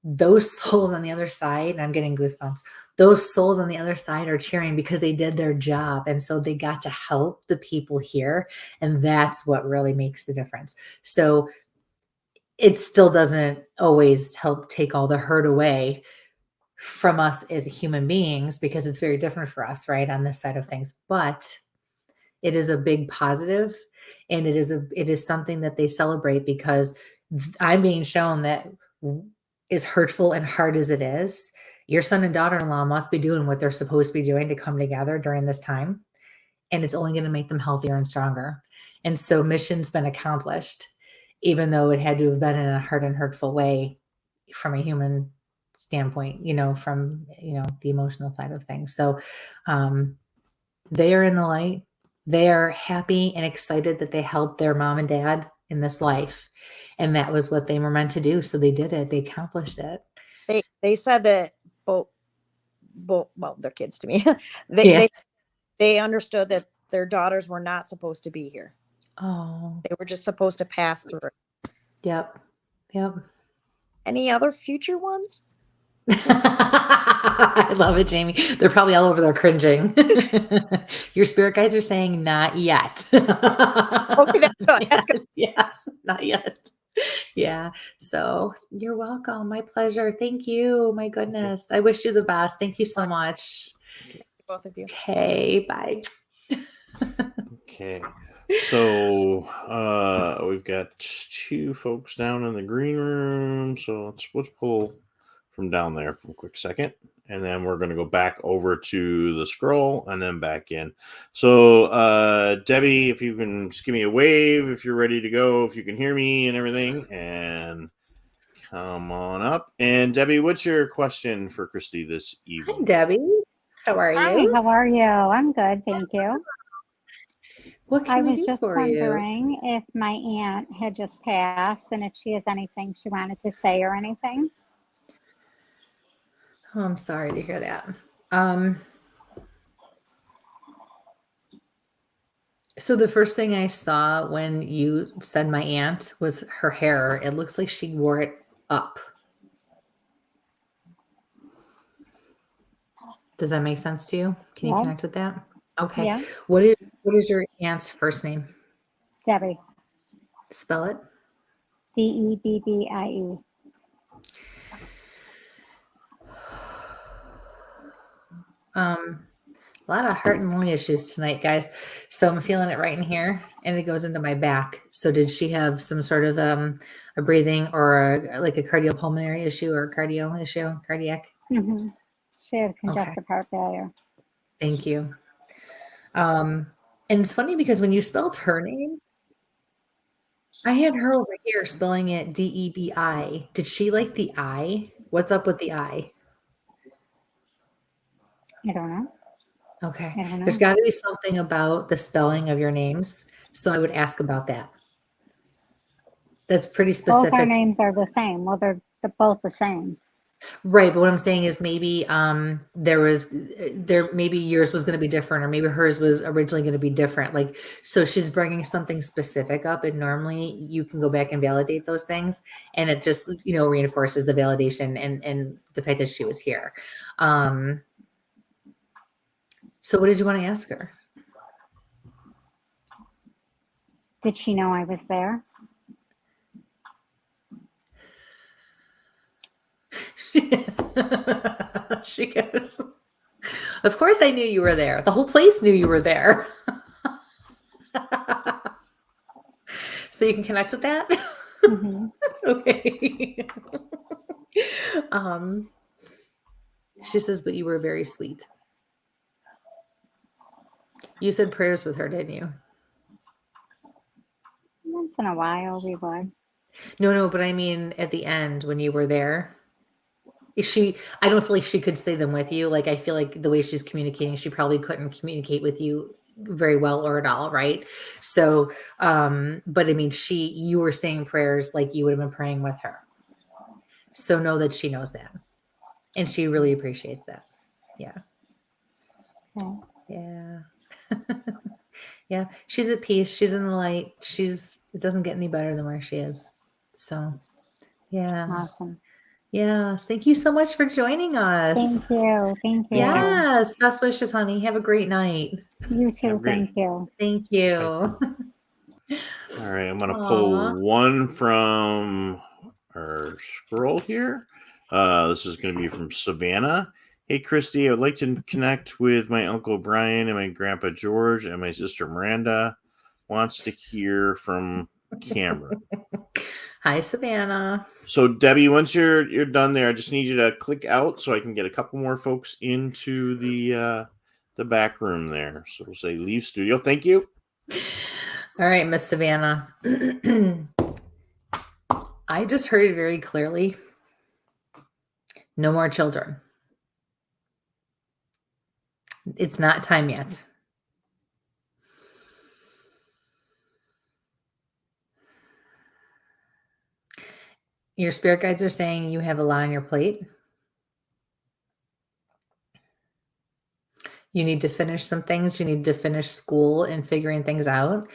those souls on the other side, and I'm getting goosebumps, those souls on the other side are cheering because they did their job. And so they got to help the people here. And that's what really makes the difference. So it still doesn't always help take all the hurt away from us as human beings, because it's very different for us, right, on this side of things. But it is a big positive, and it is something that they celebrate, because I'm being shown that, as hurtful and hard as it is, your son and daughter-in-law must be doing what they're supposed to be doing to come together during this time. And it's only going to make them healthier and stronger. And so mission's been accomplished, even though it had to have been in a hard and hurtful way from a human standpoint, from, the emotional side of things. So they are in the light. They are happy and excited that they helped their mom and dad in this life. And that was what they were meant to do. So they did it. They accomplished it. They said that both, well, they're kids to me. They understood that their daughters were not supposed to be here. Oh. They were just supposed to pass through. Yep. Any other future ones? I love it, Jamie. They're probably all over there cringing. Your spirit guides are saying not yet. Okay, that's good. That's good. Yes, not yet. Yeah. So you're welcome. My pleasure. Thank you. My goodness. I wish you the best. Thank you so much. Both of you. Okay. Bye. Okay. So we've got 2 folks down in the green room. So let's pull from down there for a quick second. And then we're going to go back over to the scroll and then back in. So Debbie, if you can just give me a wave if you're ready to go, if you can hear me and everything, and come on up. And Debbie, what's your question for Kristie this evening? Hi, Debbie. How are you? Hi, how are you? I'm good, thank you. What can I we was do just for you? wondering if my aunt had just passed and if she has anything she wanted to say or anything. Oh, I'm sorry to hear that. So the first thing I saw when you said my aunt was her hair. It looks like she wore it up. Does that make sense to you? Can you Yeah. connect with that? Okay. Yeah. What is your aunt's first name? Debbie, Spell it. Debbie. A lot of heart and lung issues tonight, guys. So I'm feeling it right in here, and it goes into my back. So did she have some sort of a breathing or like a cardiopulmonary issue or cardiac? Mm-hmm. She had congestive heart failure. Thank you. And it's funny because when you spelled her name, I had her over here spelling it Debi. Did she like the I? What's up with the I? I don't know. Okay. I don't know. There's got to be something about the spelling of your names. So I would ask about that. That's pretty Both our specific. names are the same. Well, they're both the same. Right. But what I'm saying is maybe maybe yours was going to be different, or maybe hers was originally going to be different. Like, so she's bringing something specific up, and normally you can go back and validate those things. And it just, reinforces the validation and the fact that she was here. So what did you want to ask her? Did she know I was there? She goes, of course I knew you were there. The whole place knew you were there. So you can connect with that? Mm-hmm. Okay. She says, but you were very sweet. You said prayers with her, didn't you? Once in a while we would. No, but I mean at the end when you were there. I don't feel like she could say them with you. Like, I feel like the way she's communicating, she probably couldn't communicate with you very well or at all, right? So, but I mean, you were saying prayers like you would have been praying with her. So know that she knows that. And she really appreciates that. Yeah. Okay. Yeah. Yeah. She's at peace. She's in the light. It doesn't get any better than where she is. So, yeah. Awesome. Yes. Thank you so much for joining us. Thank you. Thank you. Yes. Best wishes, honey. Have a great night. You too. Thank you. Thank you. All right, I'm gonna pull one from our scroll here. This is gonna be from Savannah. Hey, Kristie, I would like to connect with my Uncle Brian and my Grandpa George and my sister Miranda. Wants to hear from Cameron. Hi, Savannah. So, Debbie, once you're done there, I just need you to click out so I can get a couple more folks into the back room there. So we'll say leave studio. Thank you. All right, Miss Savannah. I just heard it very clearly. No more children. It's not time yet. Your spirit guides are saying you have a lot on your plate. You need to finish some things. You need to finish school and figuring things out.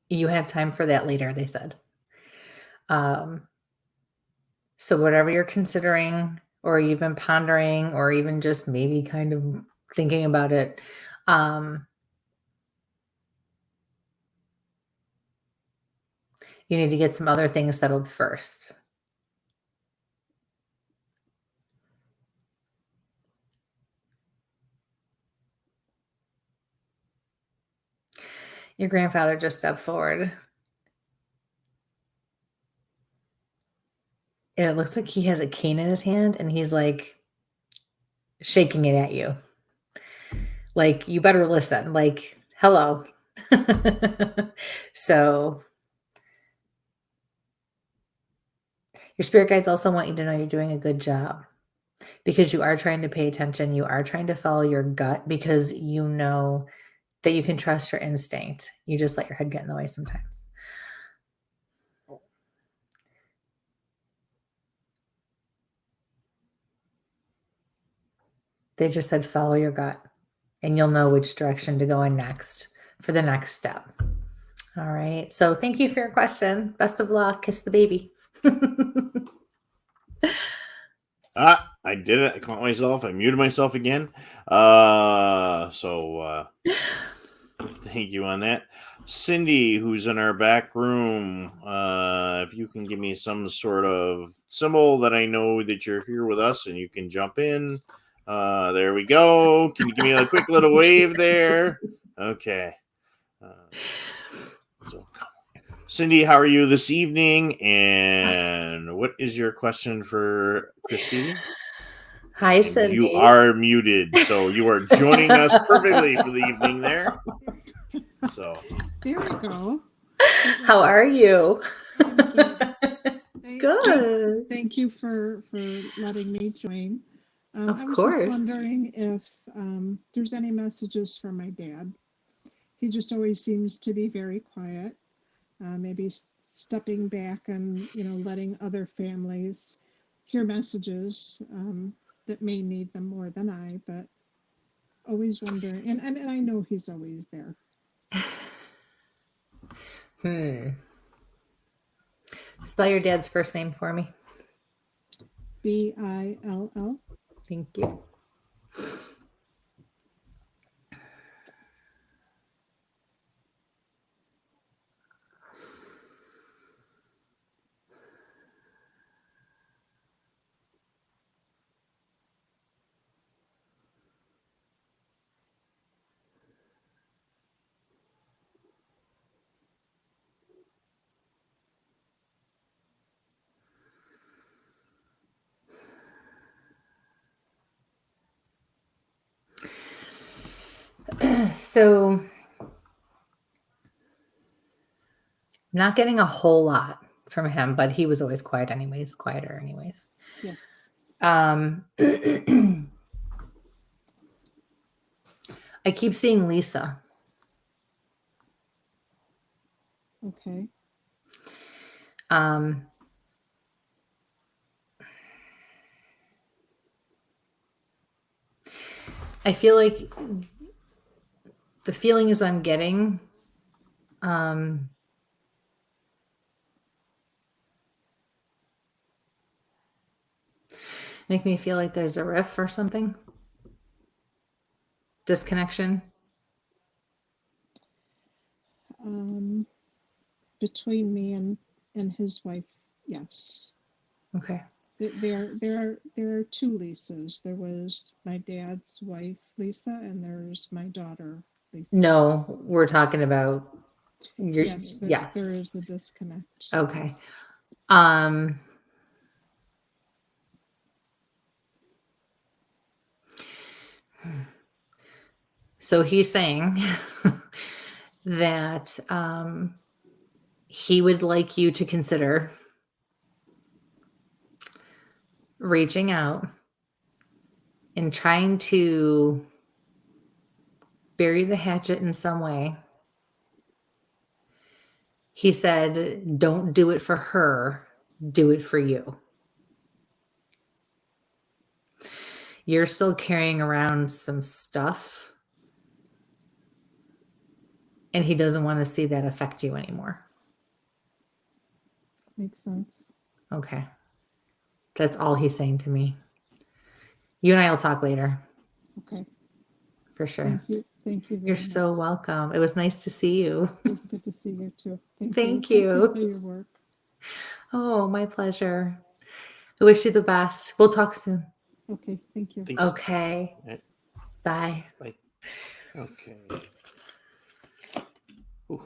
You have time for that later, they said. So whatever you're considering, or you've been pondering, or even just maybe kind of thinking about it, you need to get some other things settled first. Your grandfather just stepped forward. And it looks like he has a cane in his hand and he's like shaking it at you. Like, you better listen. Like, hello. So your spirit guides also want you to know you're doing a good job, because you are trying to pay attention. You are trying to follow your gut, because you know that you can trust your instinct. You just let your head get in the way sometimes. They just said follow your gut, and you'll know which direction to go in next for the next step. All right. So thank you for your question. Best of luck. Kiss the baby. I did it. I caught myself. I muted myself again. Thank you on that. Cindy, who's in our back room, if you can give me some sort of symbol that I know that you're here with us and you can jump in. There we go. Can you give me a quick little wave there? Okay. So, Cindy, how are you this evening? And what is your question for Kristie? Hi, Cindy. You are muted, so you are joining us perfectly for the evening there. So there we go. How are you? Good. Thank you for letting me join. Of I was course. just wondering if there's any messages from my dad. He just always seems to be very quiet. Maybe stepping back and letting other families hear messages that may need them more than I, but always wondering, and I know he's always there. Spell your dad's first name for me. Bill. Thank you. So Not getting a whole lot from him, but he was always quiet anyways, quieter anyways. Yeah. I keep seeing Lisa. Okay. I feel like the feelings I'm getting, make me feel like there's a rift or something. Disconnection. Between me and his wife, yes. Okay. There are two Lisas. There was my dad's wife, Lisa, and there's my daughter, Lisa. No, we're talking about your, Yes, yes. there is the disconnect. Okay. Yes. So he's saying that he would like you to consider reaching out and trying to bury the hatchet in some way. He said, don't do it for her, do it for you. You're still carrying around some stuff, and he doesn't want to see that affect you anymore. Makes sense. Okay. That's all he's saying to me. You and I will talk later. Okay. For sure. Thank you. Thank you very You're much. so welcome. It was nice to see you. It was good to see you too. Thank Thank you. Thank you. you for your work. Oh, my pleasure. I wish you the best. We'll talk soon. Okay. Thank you. Thanks. Okay. Right. Bye. Bye. Okay. Ooh,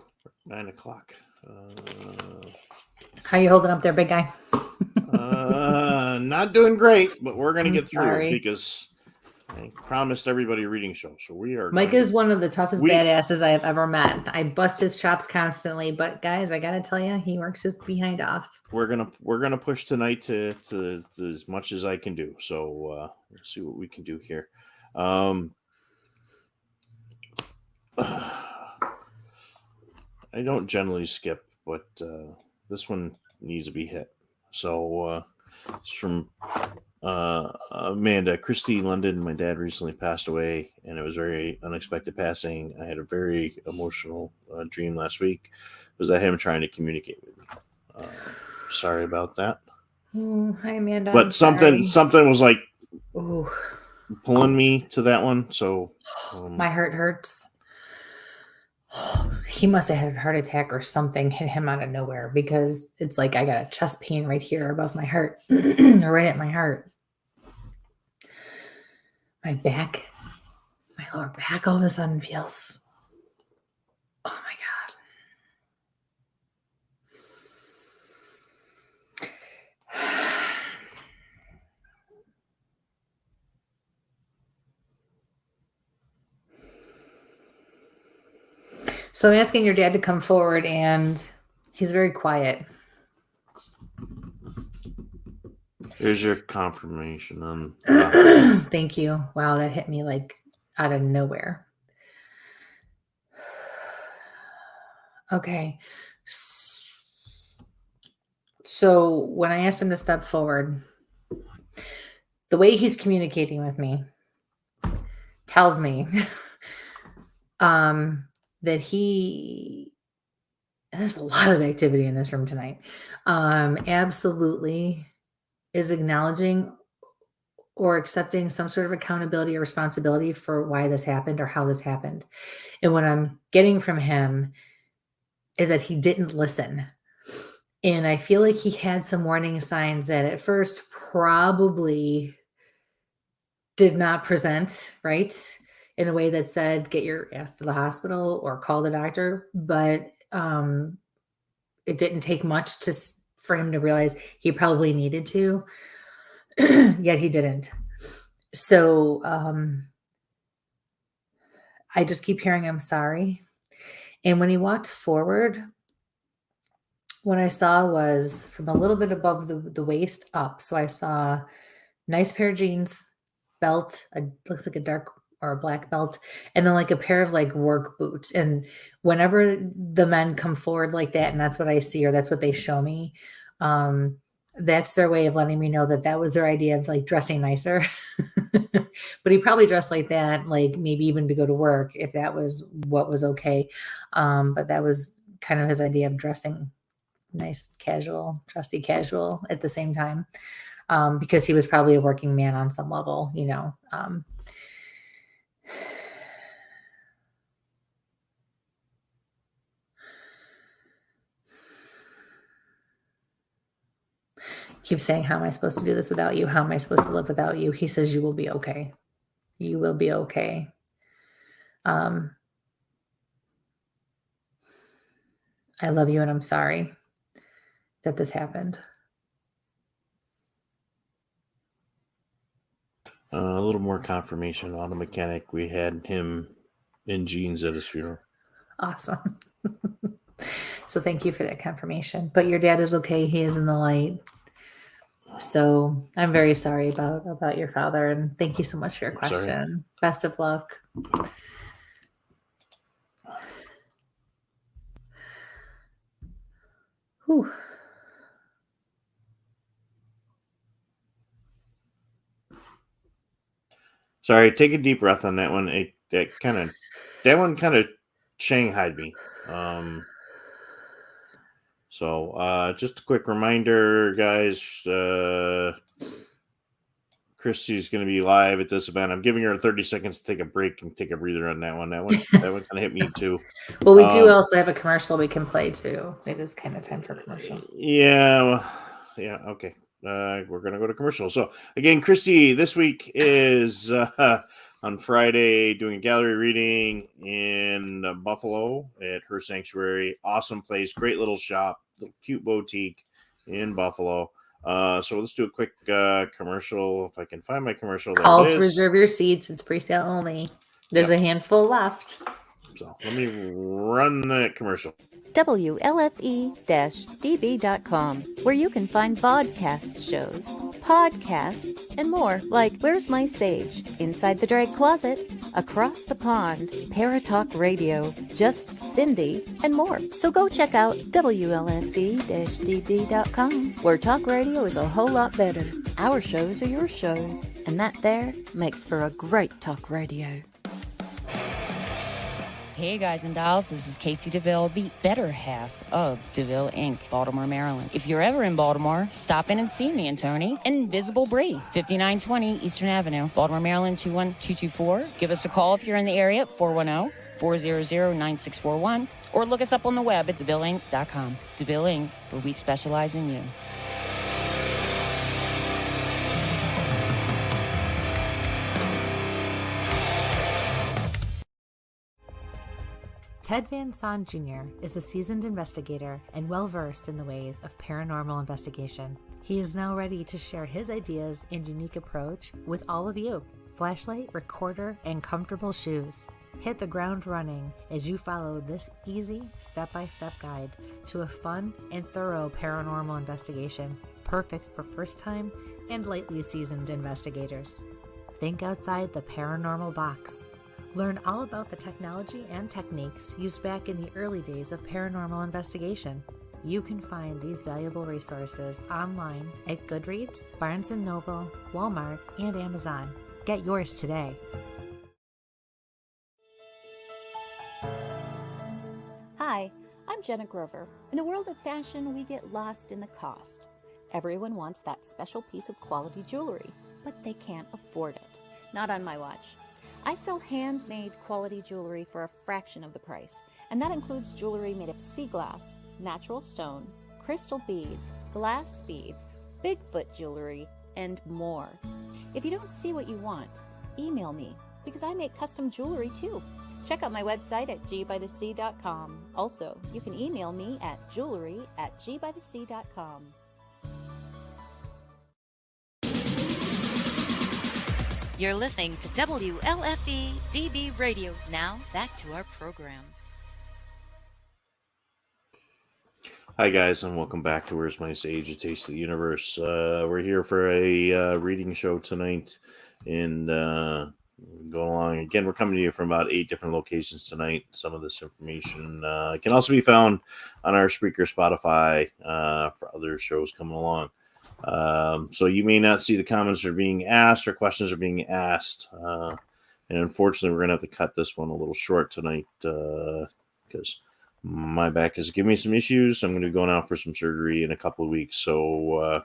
9 o'clock. How you holding up there, big guy? Not doing great, but we're gonna I'm get through sorry. because I promised everybody a reading show. So we are. Mike is one of the toughest We- badasses I have ever met. I bust his chops constantly, but guys, I gotta tell you, he works his behind off. We're gonna push tonight to as much as I can do. So let's see what we can do here. I don't generally skip, but this one needs to be hit. So it's from Amanda. Kristie London, my dad recently passed away, and it was very unexpected passing. I had a very emotional dream last week. It was that him trying to communicate with me. Sorry about that. Hi, Amanda. But something was like Ooh. pulling me to that one. So My heart hurts. He must have had a heart attack or something hit him out of nowhere, because it's like I got a chest pain right here above my heart, or right at my heart. My back, my lower back all of a sudden feels, oh my God. So I'm asking your dad to come forward, and he's very quiet. here's your confirmation on. Thank you. Wow, that hit me like out of nowhere. Okay. So when I asked him to step forward, the way he's communicating with me tells me that there's a lot of activity in this room tonight, absolutely is acknowledging or accepting some sort of accountability or responsibility for why this happened or how this happened. And what I'm getting from him is that he didn't listen. And I feel like he had some warning signs that at first probably did not present right in a way that said, get your ass to the hospital or call the doctor. But it didn't take much for him to realize he probably needed to, yet he didn't. So I just keep hearing, I'm sorry. And when he walked forward, What I saw was from a little bit above the waist up. So I saw nice pair of jeans, belt, looks like a dark or a black belt, and then like a pair of like work boots. And whenever the men come forward like that, and that's what I see, or that's what they show me, that's their way of letting me know that that was their idea of like dressing nicer. But he probably dressed like that, like maybe even to go to work if that was what was okay. But that was kind of his idea of dressing nice, casual, trusty casual at the same time. Because he was probably a working man on some level, you know. Keep saying, how am I supposed to do this without you? How am I supposed to live without you? He says, you will be okay. You will be okay. I love you and I'm sorry that this happened. A little more confirmation on the mechanic. We had him in jeans at his funeral. Awesome. So thank you for that confirmation. But your dad is okay. He is in the light. So I'm very sorry about your father. And thank you so much for your question. Sorry. Best of luck. Whew. Sorry, take a deep breath on that one. That one kind of shanghaied me. So just a quick reminder, guys. Kristie's going to be live at this event. I'm giving her 30 seconds to take a break and take a breather on that one. That one kind of hit me too. Well, we do also have a commercial we can play too. It is kind of time for commercial. Yeah. Well, yeah. Okay. We're going to go to commercial. So again, Kristie this week is on Friday doing a gallery reading in Buffalo at her sanctuary. Awesome place. Great little shop, little cute boutique in Buffalo. So let's do a quick commercial. If I can find my commercial. Call to reserve your seats. It's pre-sale only. There's a handful left. So let me run that commercial. WLFE-DB.com, where you can find vodcast shows, podcasts, and more, like Where's My Sage, Inside the Drag Closet, Across the Pond, Paratalk Radio, Just Cindy, and more. So go check out WLFE-DB.com, where talk radio is a whole lot better. Our shows are your shows, and that there makes for a great talk radio. Hey guys and dolls, this is Casey DeVille, the better half of DeVille Inc., Baltimore, Maryland. If you're ever in Baltimore, stop in and see me and Tony. Invisible Brie, 5920 Eastern Avenue, Baltimore, Maryland, 21224. Give us a call if you're in the area at 410-400-9641, or look us up on the web at DeVilleInc.com. DeVille Inc., where we specialize in you. Ted Van Son Jr. is a seasoned investigator and well-versed in the ways of paranormal investigation. He is now ready to share his ideas and unique approach with all of you. Flashlight, recorder, and comfortable shoes. Hit the ground running as you follow this easy step-by-step guide to a fun and thorough paranormal investigation, perfect for first-time and lightly seasoned investigators. Think outside the paranormal box. Learn all about the technology and techniques used back in the early days of paranormal investigation. You can find these valuable resources online at Goodreads, Barnes & Noble, Walmart, and Amazon. Get yours today. Hi, I'm Jenna Grover. In the world of fashion, we get lost in the cost. Everyone wants that special piece of quality jewelry, but they can't afford it. Not on my watch. I sell handmade quality jewelry for a fraction of the price, and that includes jewelry made of sea glass, natural stone, crystal beads, glass beads, Bigfoot jewelry, and more. If you don't see what you want, email me, because I make custom jewelry too. Check out my website at gbythesea.com. Also, you can email me at jewelry@gbythesea.com. You're listening to WLFE DB Radio. Now, back to our program. Hi guys, and welcome back to Where's My Sage? A Taste of the Universe. We're here for a reading show tonight, and going along again. We're coming to you from about 8 different locations tonight. Some of this information can also be found on our Spreaker, Spotify, for other shows coming along. So you may not see the comments that are being asked or questions are being asked, and unfortunately, we're gonna have to cut this one a little short tonight because my back is giving me some issues. I'm going to be going out for some surgery in a couple of weeks. So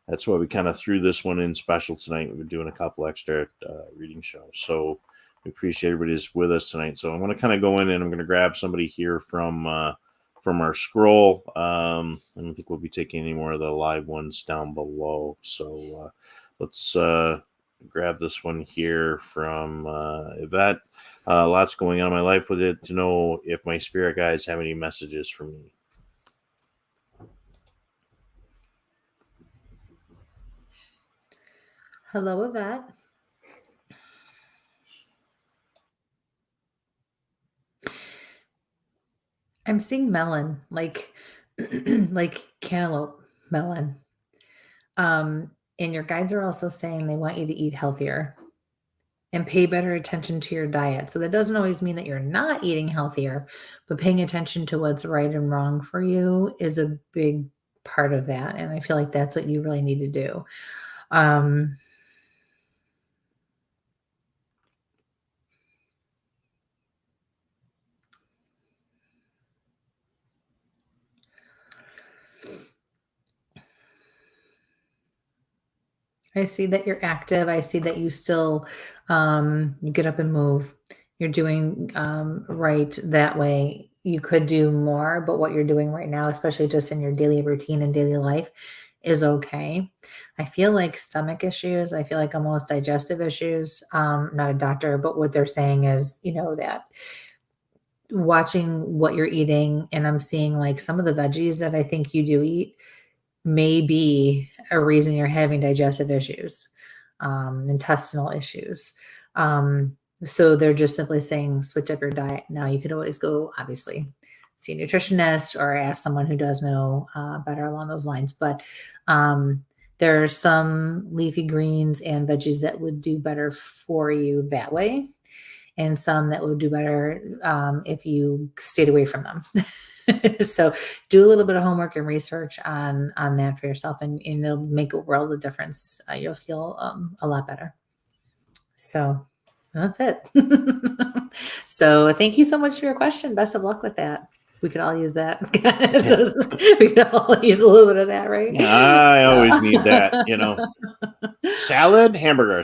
that's why we kind of threw this one in special tonight. We've been doing a couple extra reading shows. So we appreciate everybody's with us tonight. So I'm going to kind of go in and I'm going to grab somebody here from our scroll. I don't think we'll be taking any more of the live ones down below. So let's grab this one here from Yvette. Lots going on in my life with it to know if my spirit guides have any messages for me. Hello, Yvette. I'm seeing melon, like like cantaloupe melon. And your guides are also saying they want you to eat healthier and pay better attention to your diet. So that doesn't always mean that you're not eating healthier, but paying attention to what's right and wrong for you is a big part of that. And I feel like that's what you really need to do. I see that you're active. I see that you still you get up and move. You're doing right that way. You could do more, but what you're doing right now, especially just in your daily routine and daily life, is okay. I feel like stomach issues. I feel like almost digestive issues. Not a doctor, but what they're saying is, that watching what you're eating, and I'm seeing like some of the veggies that I think you do eat may be a reason you're having digestive issues, intestinal issues. So they're just simply saying switch up your diet. Now you could always go, obviously, see a nutritionist or ask someone who does know better along those lines. But there are some leafy greens and veggies that would do better for you that way, and some that would do better if you stayed away from them. So do a little bit of homework and research on that for yourself, and it'll make a world of difference. You'll feel a lot better. So that's it. So thank you so much for your question. Best of luck with that. We could all use that. We could all use a little bit of that, right? I always need that, Salad, hamburger,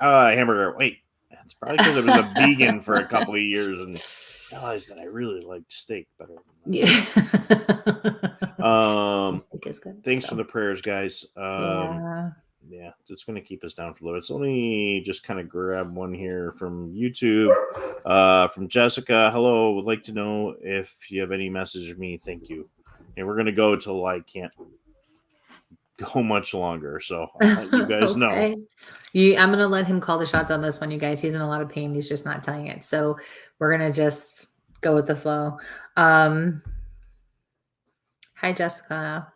hamburger. Wait, that's probably because I was a vegan for a couple of years and realized that I really liked steak better. Yeah. Steak is good. Thanks for the prayers, guys. Yeah, it's going to keep us down for a little. It's only just kind of grab one here from YouTube, from Jessica. Hello, would like to know if you have any message for me. Thank you. And we're going to go till I can't go much longer, so I'll let you guys know. I'm going to let him call the shots on this one, you guys. He's in a lot of pain. He's just not telling it. So we're going to just go with the flow. Hi, Jessica.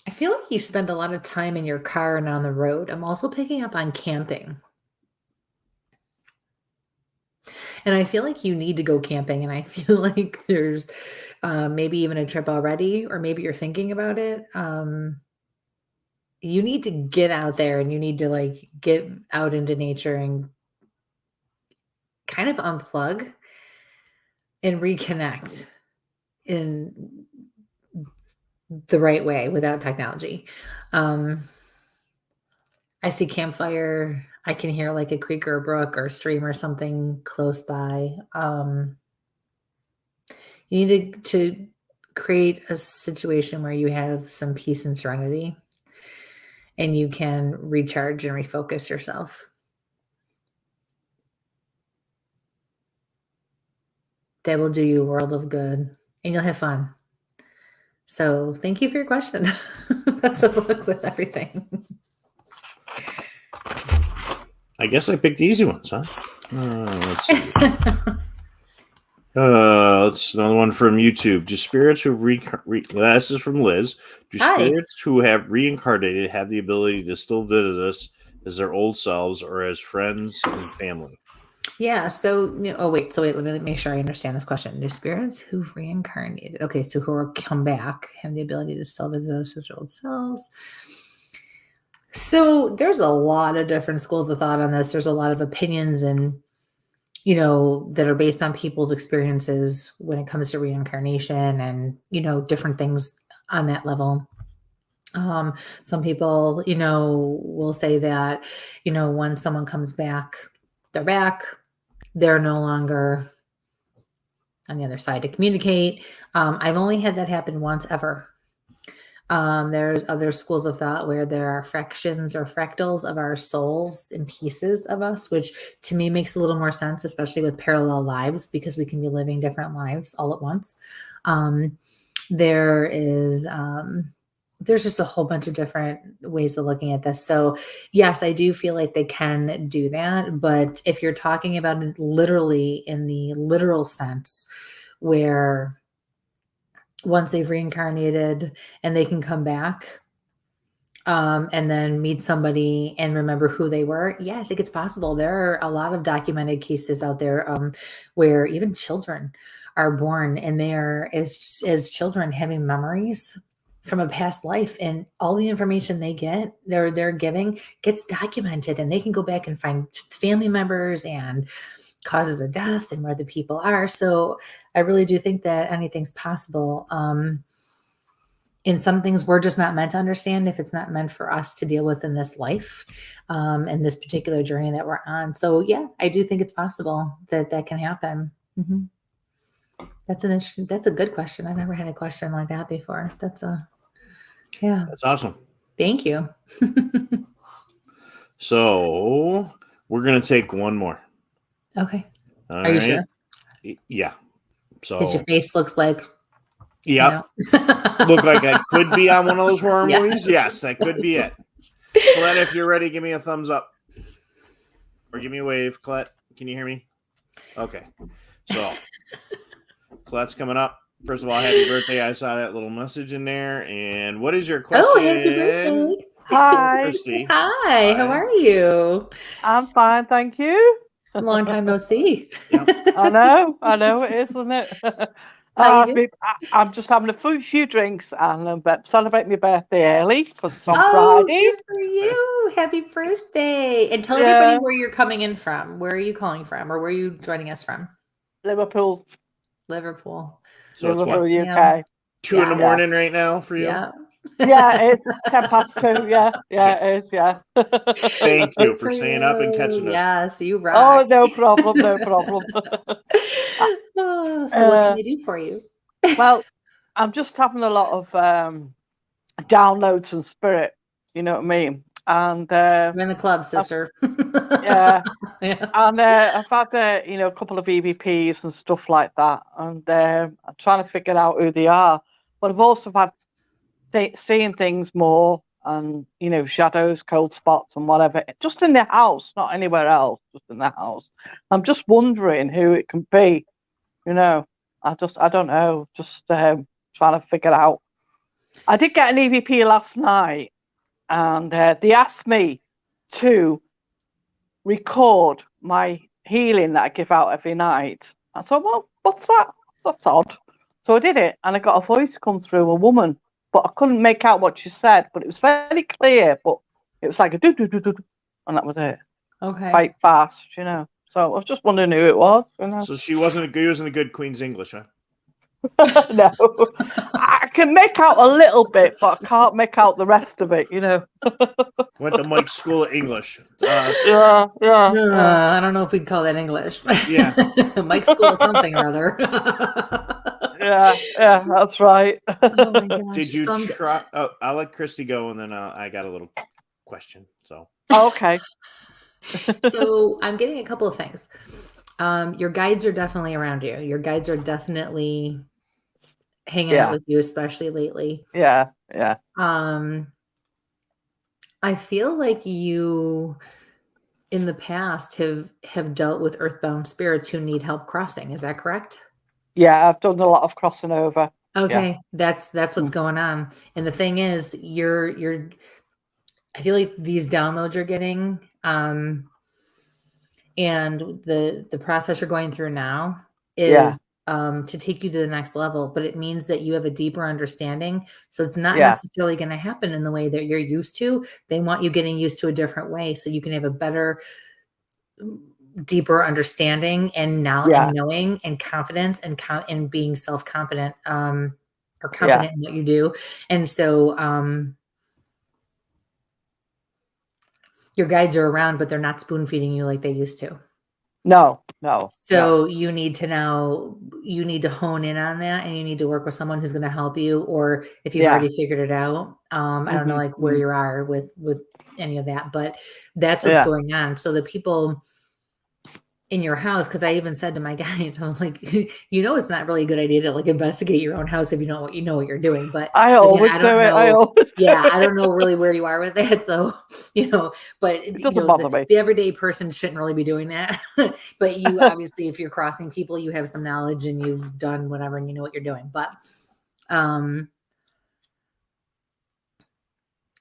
I feel like you spend a lot of time in your car and on the road. I'm also picking up on camping. And I feel like you need to go camping. And I feel like there's maybe even a trip already, or maybe you're thinking about it. You need to get out there, and you need to get out into nature and kind of unplug and reconnect in the right way without technology. I see campfire. I can hear like a creek or a brook or a stream or something close by. You need to create a situation where you have some peace and serenity, and you can recharge and refocus yourself. That will do you a world of good, and you'll have fun. So thank you for your question. Best of luck with everything. I guess I picked easy ones, huh? Let's see. That's another one from YouTube. Do spirits who this is from Liz. Do Hi. spirits who have reincarnated have the ability to still visit us as their old selves or as friends and family? Yeah. So, wait. Let me make sure I understand this question. Do spirits who've reincarnated, okay, so who are come back, have the ability to still visit us as their old selves? So there's a lot of different schools of thought on this. There's a lot of opinions and that are based on people's experiences when it comes to reincarnation and, different things on that level. Some people, will say that, when someone comes back, they're back, they're no longer on the other side to communicate. I've only had that happen once ever. There's other schools of thought where there are fractions or fractals of our souls and pieces of us, which to me makes a little more sense, especially with parallel lives, because we can be living different lives all at once. There's just a whole bunch of different ways of looking at this. So yes, I do feel like they can do that. But if you're talking about it literally in the literal sense, where once they've reincarnated and they can come back and then meet somebody and remember who they were. Yeah, I think it's possible. There are a lot of documented cases out there where even children are born and they are as children having memories from a past life, and all the information they're giving gets documented, and they can go back and find family members and causes of death and where the people are. So I really do think that anything's possible. In some things we're just not meant to understand if it's not meant for us to deal with in this life, and this particular journey that we're on. So yeah, I do think it's possible that can happen. Mm-hmm. That's a good question. I've never had a question like that before. That's awesome. Thank you. So we're going to take one more. Okay. All Are you sure? Yeah. So because your face looks like, yep. Look like I could be on one of those horror movies. Yes, that could be it. Colette, if you're ready, give me a thumbs up. Or give me a wave. Colette, can you hear me? Okay. So Colette's coming up. First of all, happy birthday. I saw that little message in there. And what is your question? Oh, happy birthday. Hi. Kristie. Hi, how are you? I'm fine, thank you. Long time no see. Yep. I know it is, isn't it? I'm just having a few drinks and celebrate my birthday early because it's on Friday. Good for you. Happy birthday. And tell everybody where you're coming in from. Where are you calling from, or where are you joining us from? Liverpool. So Liverpool, it's UK. 2 in the morning right now for you? Yeah, it's 2:10. Yeah, it is. Yeah. Thank you for staying up and catching us. Yes, you rock. Oh, no problem. So what can I do for you? Well, I'm just having a lot of downloads and spirit. You know what I mean? And I'm in the club, sister. Yeah. And I've had a couple of EVPs and stuff like that, and I'm trying to figure out who they are. But I've also had seeing things more, and shadows, cold spots, and whatever, just in the house, not anywhere else, just in the house. I'm just wondering who it can be. I don't know. Just trying to figure out. I did get an EVP last night, and they asked me to record my healing that I give out every night. I thought, well, what's that? That's odd. So I did it, and I got a voice come through, a woman, but I couldn't make out what she said, but it was very clear, but it was like a do-do-do-do, and that was it. Okay. Quite fast, So I was just wondering who it was. So she wasn't using a good Queen's English, huh? No. I can make out a little bit, but I can't make out the rest of it, Went to Mike's School of English. Yeah. I don't know if we'd call that English. Yeah. Mike's School of something or other. Yeah, that's right. Oh my gosh. Did you try? Oh, I'll let Kristie go, and then I got a little question. So. Okay. So I'm getting a couple of things. Your guides are definitely around you. Your guides are definitely hanging out with you, especially lately. Yeah. I feel like you in the past have dealt with earthbound spirits who need help crossing. Is that correct? Yeah, I've done a lot of crossing over. Okay, that's what's going on. And the thing is, you're I feel like these downloads you're getting, and the process you're going through now is to take you to the next level, but it means that you have a deeper understanding. So it's not necessarily going to happen in the way that you're used to. They want you getting used to a different way so you can have a better, deeper understanding and knowledge and knowing and confidence and being self-confident, or confident in what you do. And so your guides are around, but they're not spoon feeding you like they used to. No. So you need to hone in on that, and you need to work with someone who's going to help you, or if you've already figured it out. I don't know like where you are with any of that, but that's what's going on. So the people in your house, because I even said to my guys, I was like, it's not really a good idea to like investigate your own house if you know what you're doing. But I always do it. I don't know really where you are with that. So, but it doesn't bother me. The everyday person shouldn't really be doing that. But you obviously, if you're crossing people, you have some knowledge and you've done whatever and you know what you're doing. But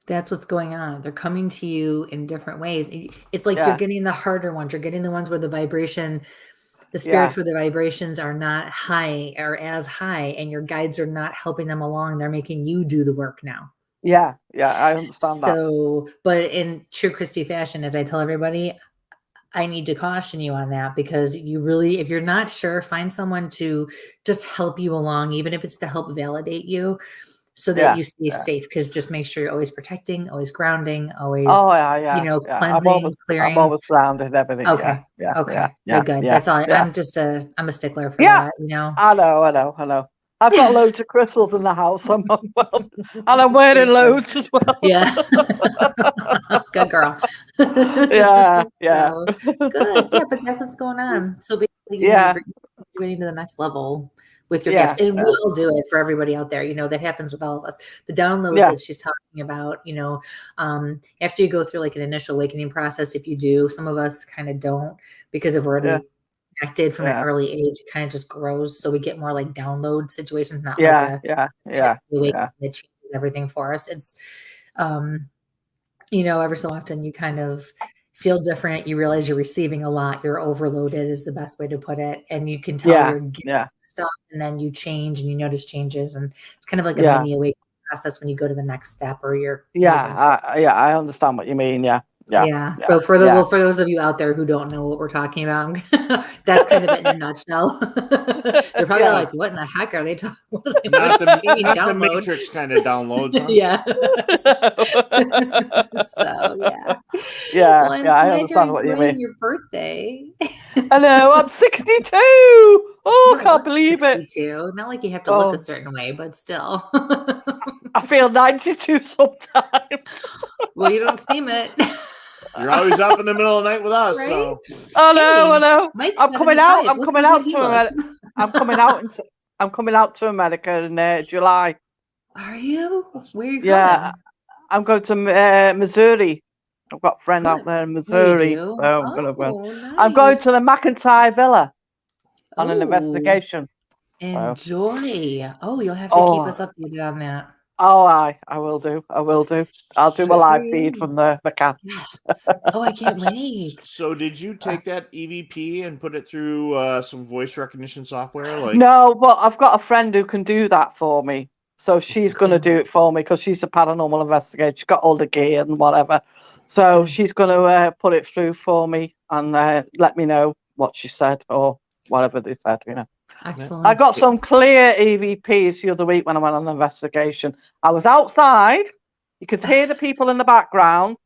that's what's going on. They're coming to you in different ways. It's like you're getting the harder ones. You're getting the ones where the spirits where the vibrations are not high or as high, and your guides are not helping them along. They're making you do the work now. Yeah, I understand that. So, but in true Kristie fashion, as I tell everybody, I need to caution you on that, because if you're not sure, find someone to just help you along, even if it's to help validate you, so that you stay safe. Because just make sure you're always protecting, always grounding, always cleansing, clearing. I'm always grounded, everything. Okay. Yeah. Good. That's all. I'm a stickler for that. I know. I've got loads of crystals in the house. And I'm wearing loads as well. Yeah. Good girl. Yeah. So, good. Yeah, but that's what's going on. So basically, you're getting to the next level with your gifts. And we'll do it for everybody out there. That happens with all of us. The downloads that she's talking about, after you go through like an initial awakening process, if you do, some of us kind of don't, because if we're already connected from an early age, it kind of just grows. So we get more like download situations, not like awakening that changes everything for us. It's, every so often you kind of feel different. You realize you're receiving a lot. You're overloaded is the best way to put it. And you can tell you're getting stuff, and then you change and you notice changes. And it's kind of like a mini awakening process when you go to the next step, or you're. I understand what you mean. Yeah. So for those of you out there who don't know what we're talking about, that's kind of it in a nutshell. They're probably like, "What in the heck are they talking about?" Not the Matrix kind of downloads. Huh? Yeah. So well, I understand what you mean. Your birthday. I know. I'm 62. Oh, I can't believe 62. It. Not like you have to look a certain way, but still. I feel 92 sometimes. Well, you don't seem it. You're always up in the middle of the night with us, right? So. I know. I'm coming out to America in July. Are you? Where are you going? I'm going to Missouri. I've got a friend out there in Missouri, so I'm going to go. Nice. I'm going to the McIntyre Villa on an investigation. Enjoy. You'll have to keep us updated on that. Oh, I will do. I'll do a live feed from the McCann. Yes. I can't wait. So did you take that EVP and put it through some voice recognition software? No, but I've got a friend who can do that for me. So she's going to do it for me, because she's a paranormal investigator. She's got all the gear and whatever. So she's going to put it through for me and let me know what she said or whatever they said, Excellent. I got some clear EVPs the other week when I went on an investigation. I was outside. You could hear the people in the background,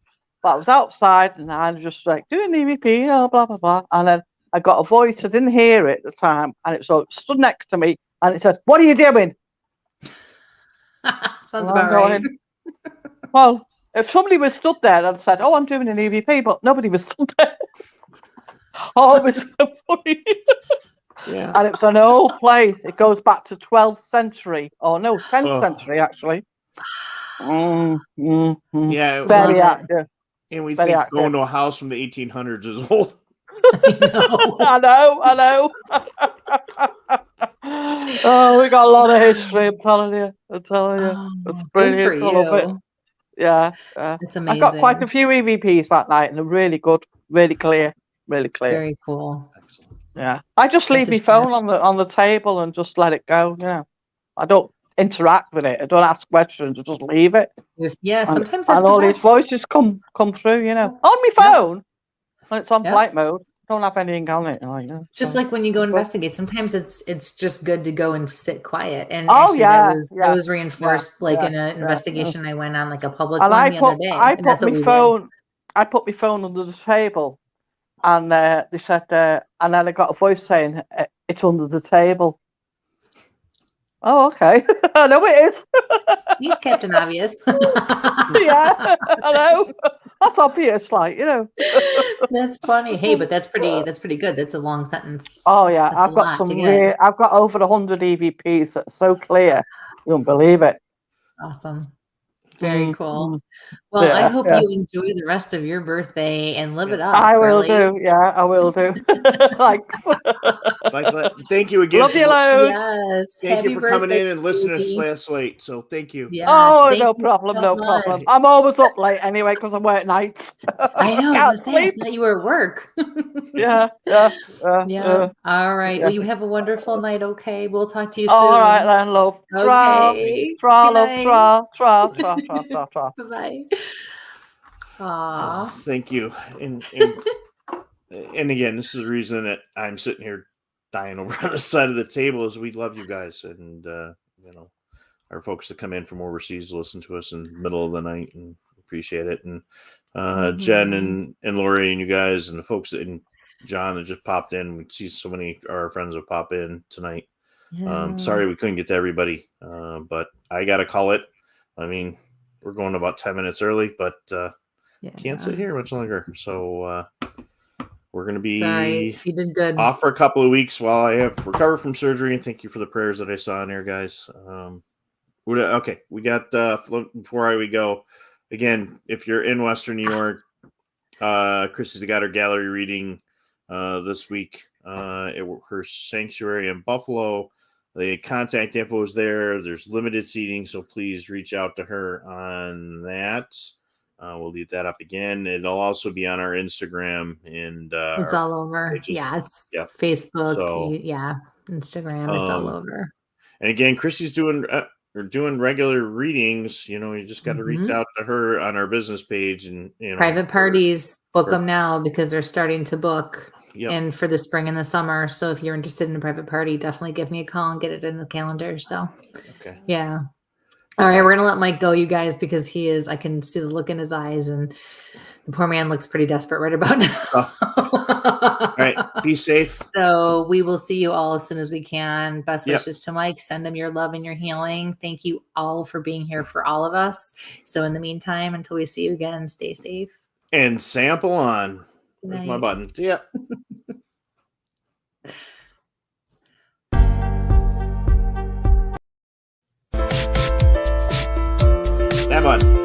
but I was outside and I was just like doing EVP, blah, blah, blah. And then I got a voice. I didn't hear it at the time. And it stood next to me and it says, "What are you doing?" Sounds about right. Well, if somebody was stood there and said, "Oh, I'm doing an EVP," but nobody was stood there. It was so funny. Yeah. And it's an old place. It goes back to 12th century. Oh, no, 10th century, actually. Yeah. Very active. And we Very think active. going to a house from the 1800s is old. I know. Oh, we got a lot of history. I'm telling you. It's Good brilliant. for I love it. you. Yeah. That's I got quite a amazing. few EVPs that night, and they're really good, really clear. Very cool. Yeah. I just leave my phone on the table and just let it go. You know, I don't interact with it. I don't ask questions. I just leave it. Sometimes And that's all the these best. voices come through. You know, on my phone when it's on flight mode. Don't have anything on it. Just like when you go investigate, sometimes it's just good to go and sit quiet. And Oh, actually, that was reinforced in an investigation I went on, like a public one the other day. I And that's put what my we phone. I put my phone under the table, and they said, and then I got a voice saying it's under the table. Oh, okay. I know it is. You Captain Obvious. Yeah, I know. That's obvious, like, you know. That's funny. Hey, but that's pretty good. That's a long sentence. Oh yeah, That's I've got I've got over 100 EVPs that's so clear. You won't believe it. Awesome. Very cool. Mm-hmm. Well, I hope you enjoy the rest of your birthday and live it up. I will girly. do. Yeah, I will do. Thank you again. Love you loads. Yes. Thank you Happy for coming birthday, in and listening to us baby. last late. So thank you. Yes, Oh, thank no you problem, so no much. problem. I'm always up late anyway because I work nights. I know. I Can't was gonna say, I sleep. thought you were at work. Yeah. All right. Yeah. Well, you have a wonderful night. Okay. We'll talk to you All soon. right then, love. Okay. Tra, Good love, night. tra. Bye-bye. Aw. Thank you. And again, this is the reason that I'm sitting here dying over on the side of the table is we love you guys. And, our folks that come in from overseas listen to us in the middle of the night and appreciate it. And Jen and Lori and you guys and the folks and John that just popped in. We see so many of our friends have popped in tonight. Yeah. Sorry we couldn't get to everybody, but I got to call it. I mean, we're going about 10 minutes early, but can't sit here much longer. So we're going to be You did good. off for a couple of weeks while I have recovered from surgery. And thank you for the prayers that I saw in there, guys. Okay, we got before we go again. If you're in Western New York, Kristie's got her gallery reading this week at her sanctuary in Buffalo. The contact info is there. There's limited seating, so please reach out to her on that. We'll leave that up again. It'll also be on our Instagram and it's all over. It's Facebook. So, Instagram. It's all over. And again, Kristie's doing regular readings. You just got to reach out to her on our business page and private parties. Book them now because they're starting to book. Yep. And for the spring and the summer. So if you're interested in a private party, definitely give me a call and get it in the calendar. So, yeah. All right. We're going to let Mike go, you guys, because I can see the look in his eyes and the poor man looks pretty desperate right about now. All right. Be safe. So we will see you all as soon as we can. Best wishes to Mike. Send him your love and your healing. Thank you all for being here for all of us. So in the meantime, until we see you again, stay safe. And sample on. Where's my button? Yeah. That button.